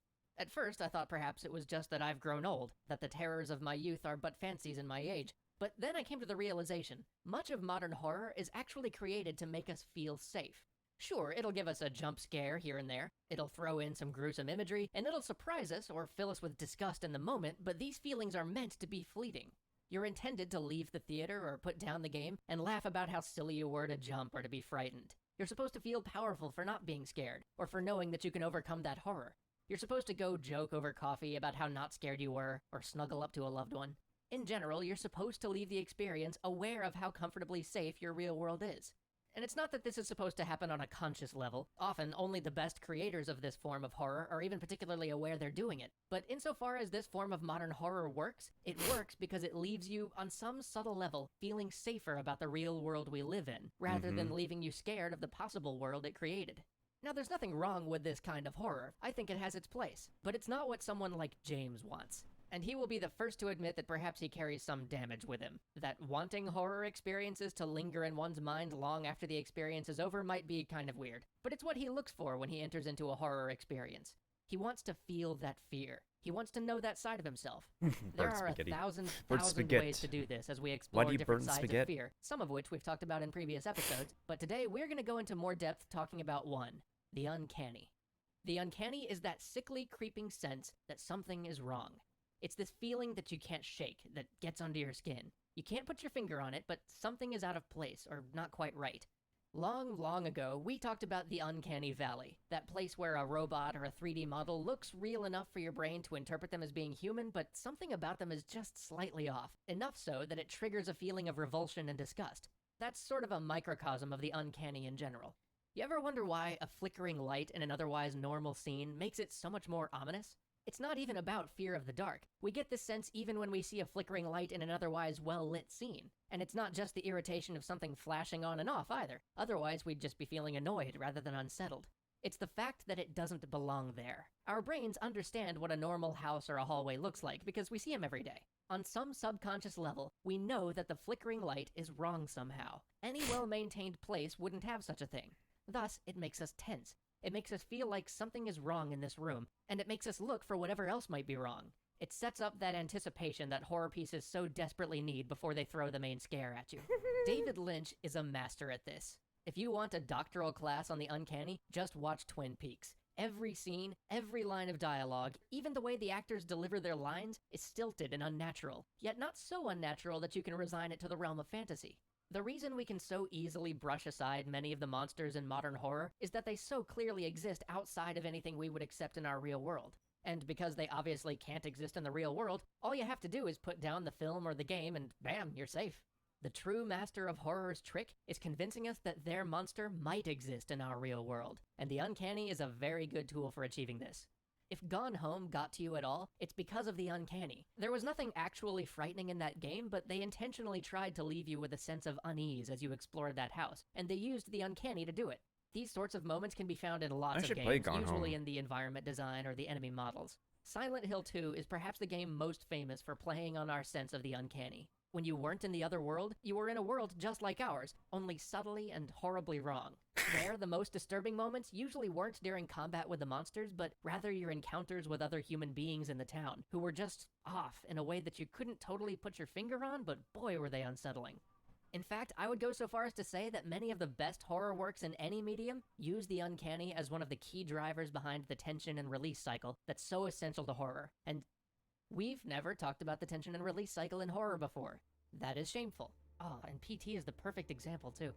At first, I thought perhaps it was just that I've grown old, that the terrors of my youth are but fancies in my age. But then I came to the realization, much of modern horror is actually created to make us feel safe. Sure, it'll give us a jump scare here and there, it'll throw in some gruesome imagery, and it'll surprise us or fill us with disgust in the moment, but these feelings are meant to be fleeting. You're intended to leave the theater or put down the game and laugh about how silly you were to jump or to be frightened. You're supposed to feel powerful for not being scared, or for knowing that you can overcome that horror. You're supposed to go joke over coffee about how not scared you were, or snuggle up to a loved one. In general, you're supposed to leave the experience aware of how comfortably safe your real world is. And it's not that this is supposed to happen on a conscious level. Often, only the best creators of this form of horror are even particularly aware they're doing it. But insofar as this form of modern horror works, it works because it leaves you, on some subtle level, feeling safer about the real world we live in, rather than leaving you scared of the possible world it created. Now, there's nothing wrong with this kind of horror. I think it has its place. But it's not what someone like James wants. And he will be the first to admit that perhaps he carries some damage with him. That wanting horror experiences to linger in one's mind long after the experience is over might be kind of weird. But it's what he looks for when he enters into a horror experience. He wants to feel that fear. He wants to know that side of himself. There are spaghetti. a thousand spaghetti. ways to do this as we Why explore do you different burn sides of spaghetti? fear, some of which we've talked about in previous episodes. But today we're going to go into more depth talking about one, the uncanny. The uncanny is that sickly, creeping sense that something is wrong. It's this feeling that you can't shake, that gets under your skin. You can't put your finger on it, but something is out of place, or not quite right. Long, long ago, we talked about the uncanny valley, that place where a robot or a 3D model looks real enough for your brain to interpret them as being human, but something about them is just slightly off, enough so that it triggers a feeling of revulsion and disgust. That's sort of a microcosm of the uncanny in general. You ever wonder why a flickering light in an otherwise normal scene makes it so much more ominous? It's not even about fear of the dark. We get this sense even when we see a flickering light in an otherwise well-lit scene. And it's not just the irritation of something flashing on and off either. Otherwise, we'd just be feeling annoyed rather than unsettled. It's the fact that it doesn't belong there. Our brains understand what a normal house or a hallway looks like because we see them every day. On some subconscious level, we know that the flickering light is wrong somehow. Any well-maintained place wouldn't have such a thing. Thus, it makes us tense. It makes us feel like something is wrong in this room, and it makes us look for whatever else might be wrong. It sets up that anticipation that horror pieces so desperately need before they throw the main scare at you. David Lynch is a master at this. If you want a doctoral class on the uncanny, just watch Twin Peaks. Every scene, every line of dialogue, even the way the actors deliver their lines, is stilted and unnatural, yet not so unnatural that you can resign it to the realm of fantasy. The reason we can so easily brush aside many of the monsters in modern horror is that they so clearly exist outside of anything we would accept in our real world. And because they obviously can't exist in the real world, all you have to do is put down the film or the game and bam, you're safe. The true master of horror's trick is convincing us that their monster might exist in our real world, and the uncanny is a very good tool for achieving this. If Gone Home got to you at all, it's because of the uncanny. There was nothing actually frightening in that game, but they intentionally tried to leave you with a sense of unease as you explored that house, and they used the uncanny to do it. These sorts of moments can be found in lots of games, usually in the environment design or the enemy models. Silent Hill 2 is perhaps the game most famous for playing on our sense of the uncanny. When you weren't in the other world, you were in a world just like ours, only subtly and horribly wrong. There, the most disturbing moments usually weren't during combat with the monsters, but rather your encounters with other human beings in the town, who were just off in a way that you couldn't totally put your finger on, but boy were they unsettling. In fact, I would go so far as to say that many of the best horror works in any medium use the uncanny as one of the key drivers behind the tension and release cycle that's so essential to horror, and we've never talked about the tension and release cycle in horror before. That is shameful. Oh, and PT is the perfect example, too.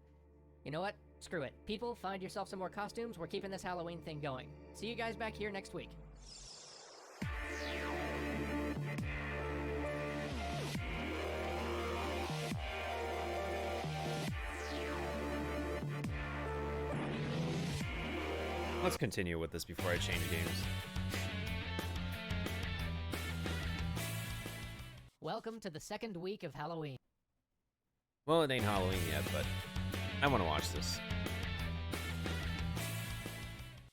You know what? Screw it. People, find yourself some more costumes. We're keeping this Halloween thing going. See you guys back here next week. Let's continue with this before I change games. Welcome to the second week of Halloween. Well, it ain't Halloween yet, but I want to watch this.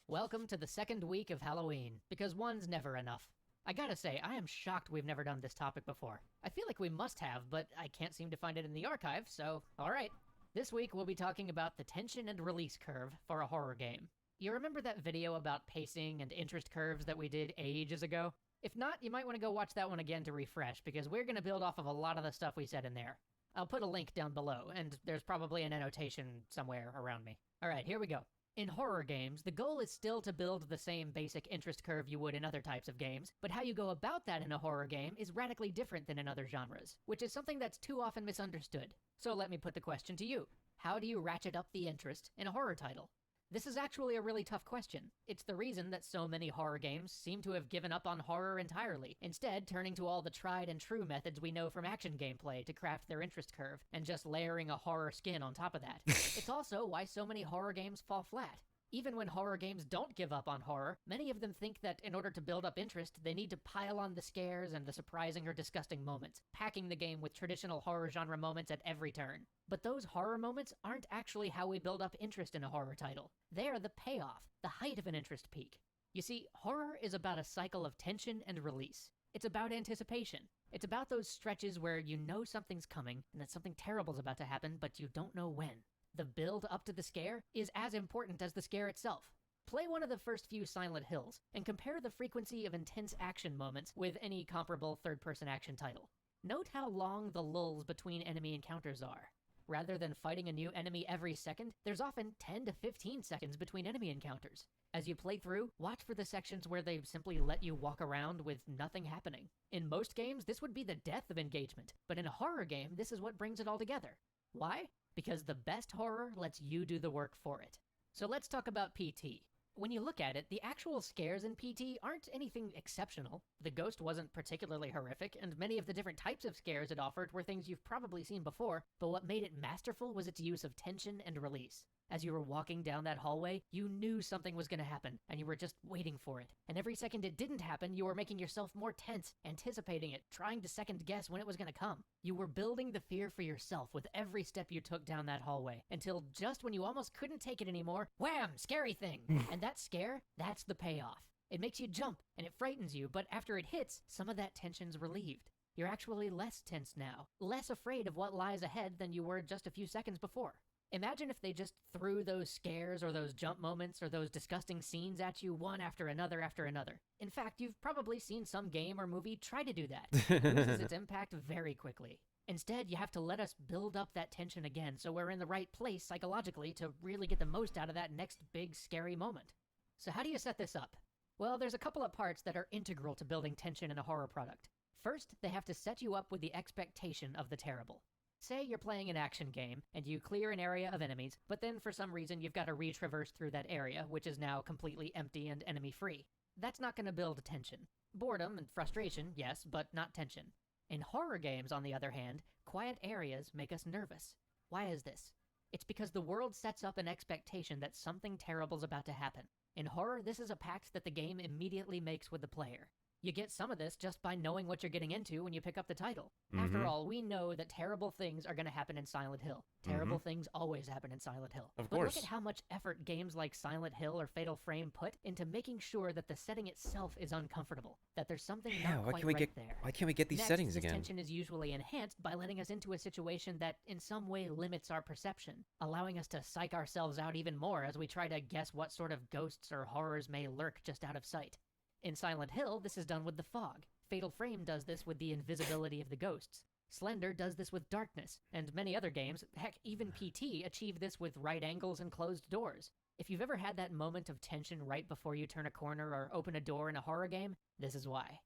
Welcome to the second week of Halloween, because one's never enough. I gotta say, I am shocked we've never done this topic before. I feel like we must have, but I can't seem to find it in the archive, so alright. This week we'll be talking about the tension and release curve for a horror game. You remember that video about pacing and interest curves that we did ages ago? If not, you might want to go watch that one again to refresh, because we're going to build off of a lot of the stuff we said in there. I'll put a link down below, and there's probably an annotation somewhere around me. Alright, here we go. In horror games, the goal is still to build the same basic interest curve you would in other types of games, but how you go about that in a horror game is radically different than in other genres, which is something that's too often misunderstood. So let me put the question to you. How do you ratchet up the interest in a horror title? This is actually a really tough question. It's the reason that so many horror games seem to have given up on horror entirely, instead turning to all the tried and true methods we know from action gameplay to craft their interest curve, and just layering a horror skin on top of that. It's also why so many horror games fall flat. Even when horror games don't give up on horror, many of them think that in order to build up interest, they need to pile on the scares and the surprising or disgusting moments, packing the game with traditional horror genre moments at every turn. But those horror moments aren't actually how we build up interest in a horror title. They are the payoff, the height of an interest peak. You see, horror is about a cycle of tension and release. It's about anticipation. It's about those stretches where you know something's coming and that something terrible's about to happen, but you don't know when. The build up to the scare is as important as the scare itself. Play one of the first few Silent Hills, and compare the frequency of intense action moments with any comparable third-person action title. Note how long the lulls between enemy encounters are. Rather than fighting a new enemy every second, there's often 10 to 15 seconds between enemy encounters. As you play through, watch for the sections where they simply let you walk around with nothing happening. In most games, this would be the death of engagement, but in a horror game, this is what brings it all together. Why? Because the best horror lets you do the work for it. So let's talk about PT. When you look at it, the actual scares in PT aren't anything exceptional. The ghost wasn't particularly horrific, and many of the different types of scares it offered were things you've probably seen before, but what made it masterful was its use of tension and release. As you were walking down that hallway, you knew something was going to happen, and you were just waiting for it. And every second it didn't happen, you were making yourself more tense, anticipating it, trying to second guess when it was going to come. You were building the fear for yourself with every step you took down that hallway, until just when you almost couldn't take it anymore, wham! Scary thing! And that scare, that's the payoff. It makes you jump, and it frightens you, but after it hits, some of that tension's relieved. You're actually less tense now, less afraid of what lies ahead than you were just a few seconds before. Imagine if they just threw those scares or those jump moments or those disgusting scenes at you one after another after another. In fact, you've probably seen some game or movie try to do that. It loses its impact very quickly. Instead, you have to let us build up that tension again so we're in the right place psychologically to really get the most out of that next big scary moment. So how do you set this up? Well, there's a couple of parts that are integral to building tension in a horror product. First, they have to set you up with the expectation of the terrible. Say you're playing an action game, and you clear an area of enemies, but then for some reason you've got to retraverse through that area, which is now completely empty and enemy-free. That's not going to build tension. Boredom and frustration, yes, but not tension. In horror games, on the other hand, quiet areas make us nervous. Why is this? It's because the world sets up an expectation that something terrible's about to happen. In horror, this is a pact that the game immediately makes with the player. You get some of this just by knowing what you're getting into when you pick up the title. After all, we know that terrible things are going to happen in Silent Hill. Terrible things always happen in Silent Hill. Of But course. look at how much effort games like Silent Hill or Fatal Frame put into making sure that the setting itself is uncomfortable, that there's something not quite right there. Why can't we get these Next, settings this again? tension is usually enhanced by letting us into a situation that in some way limits our perception, allowing us to psych ourselves out even more as we try to guess what sort of ghosts or horrors may lurk just out of sight. In Silent Hill, this is done with the fog. Fatal Frame does this with the invisibility of the ghosts. Slender does this with darkness, and many other games, heck, even PT, achieve this with right angles and closed doors. If you've ever had that moment of tension right before you turn a corner or open a door in a horror game, this is why.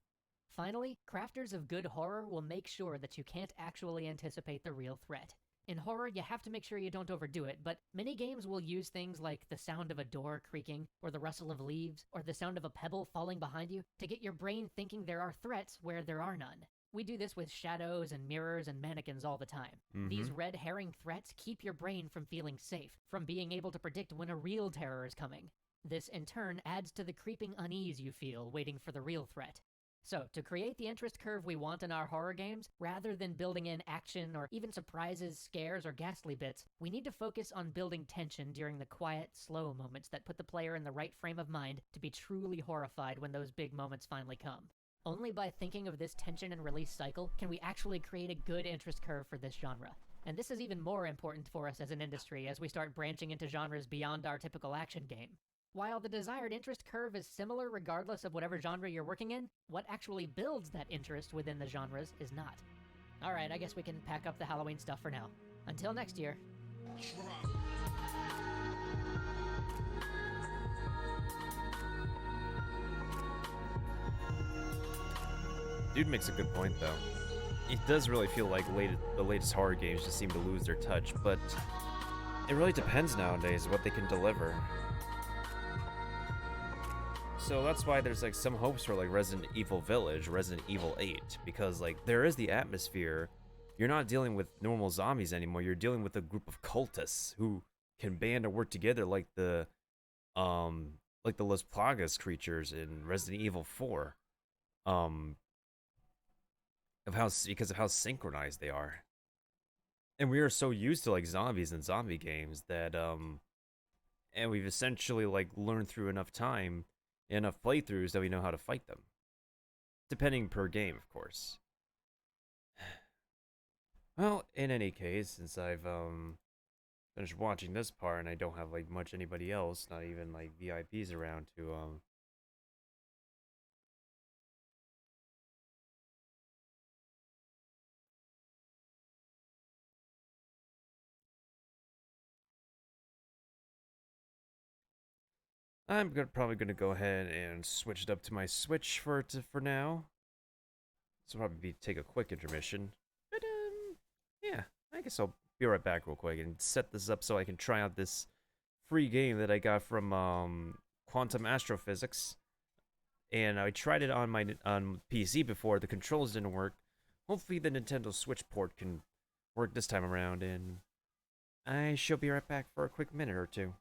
Finally, crafters of good horror will make sure that you can't actually anticipate the real threat. In horror, you have to make sure you don't overdo it, but many games will use things like the sound of a door creaking, or the rustle of leaves, or the sound of a pebble falling behind you to get your brain thinking there are threats where there are none. We do this with shadows and mirrors and mannequins all the time. These red herring threats keep your brain from feeling safe, from being able to predict when a real terror is coming. This, in turn, adds to the creeping unease you feel waiting for the real threat. So, to create the interest curve we want in our horror games, rather than building in action or even surprises, scares, or ghastly bits, we need to focus on building tension during the quiet, slow moments that put the player in the right frame of mind to be truly horrified when those big moments finally come. Only by thinking of this tension and release cycle can we actually create a good interest curve for this genre. And this is even more important for us as an industry as we start branching into genres beyond our typical action game. While the desired interest curve is similar regardless of whatever genre you're working in, what actually builds that interest within the genres is not. Alright, I guess we can pack up the Halloween stuff for now. Until next year. Dude makes a good point, though. It does really feel like the latest horror games just seem to lose their touch, but it really depends nowadays what they can deliver. So that's why there's like some hopes for like Resident Evil Village, Resident Evil 8, because like there is the atmosphere. You're not dealing with normal zombies anymore. You're dealing with a group of cultists who can band or work together like the Las Plagas creatures in Resident Evil 4. Because of how synchronized they are. And we are so used to like zombies and zombie games that and we've essentially like learned through enough time, enough playthroughs that we know how to fight them. Depending per game, of course. Well, in any case, since I've finished watching this part and I don't have like much anybody else, not even like VIPs around to probably gonna go ahead and switch it up to my Switch for now. So probably take a quick intermission. But yeah, I guess I'll be right back real quick and set this up so I can try out this free game that I got from Quantum Astrophysics. And I tried it on my PC before. The controls didn't work. Hopefully the Nintendo Switch port can work this time around, and I shall be right back for a quick minute or two.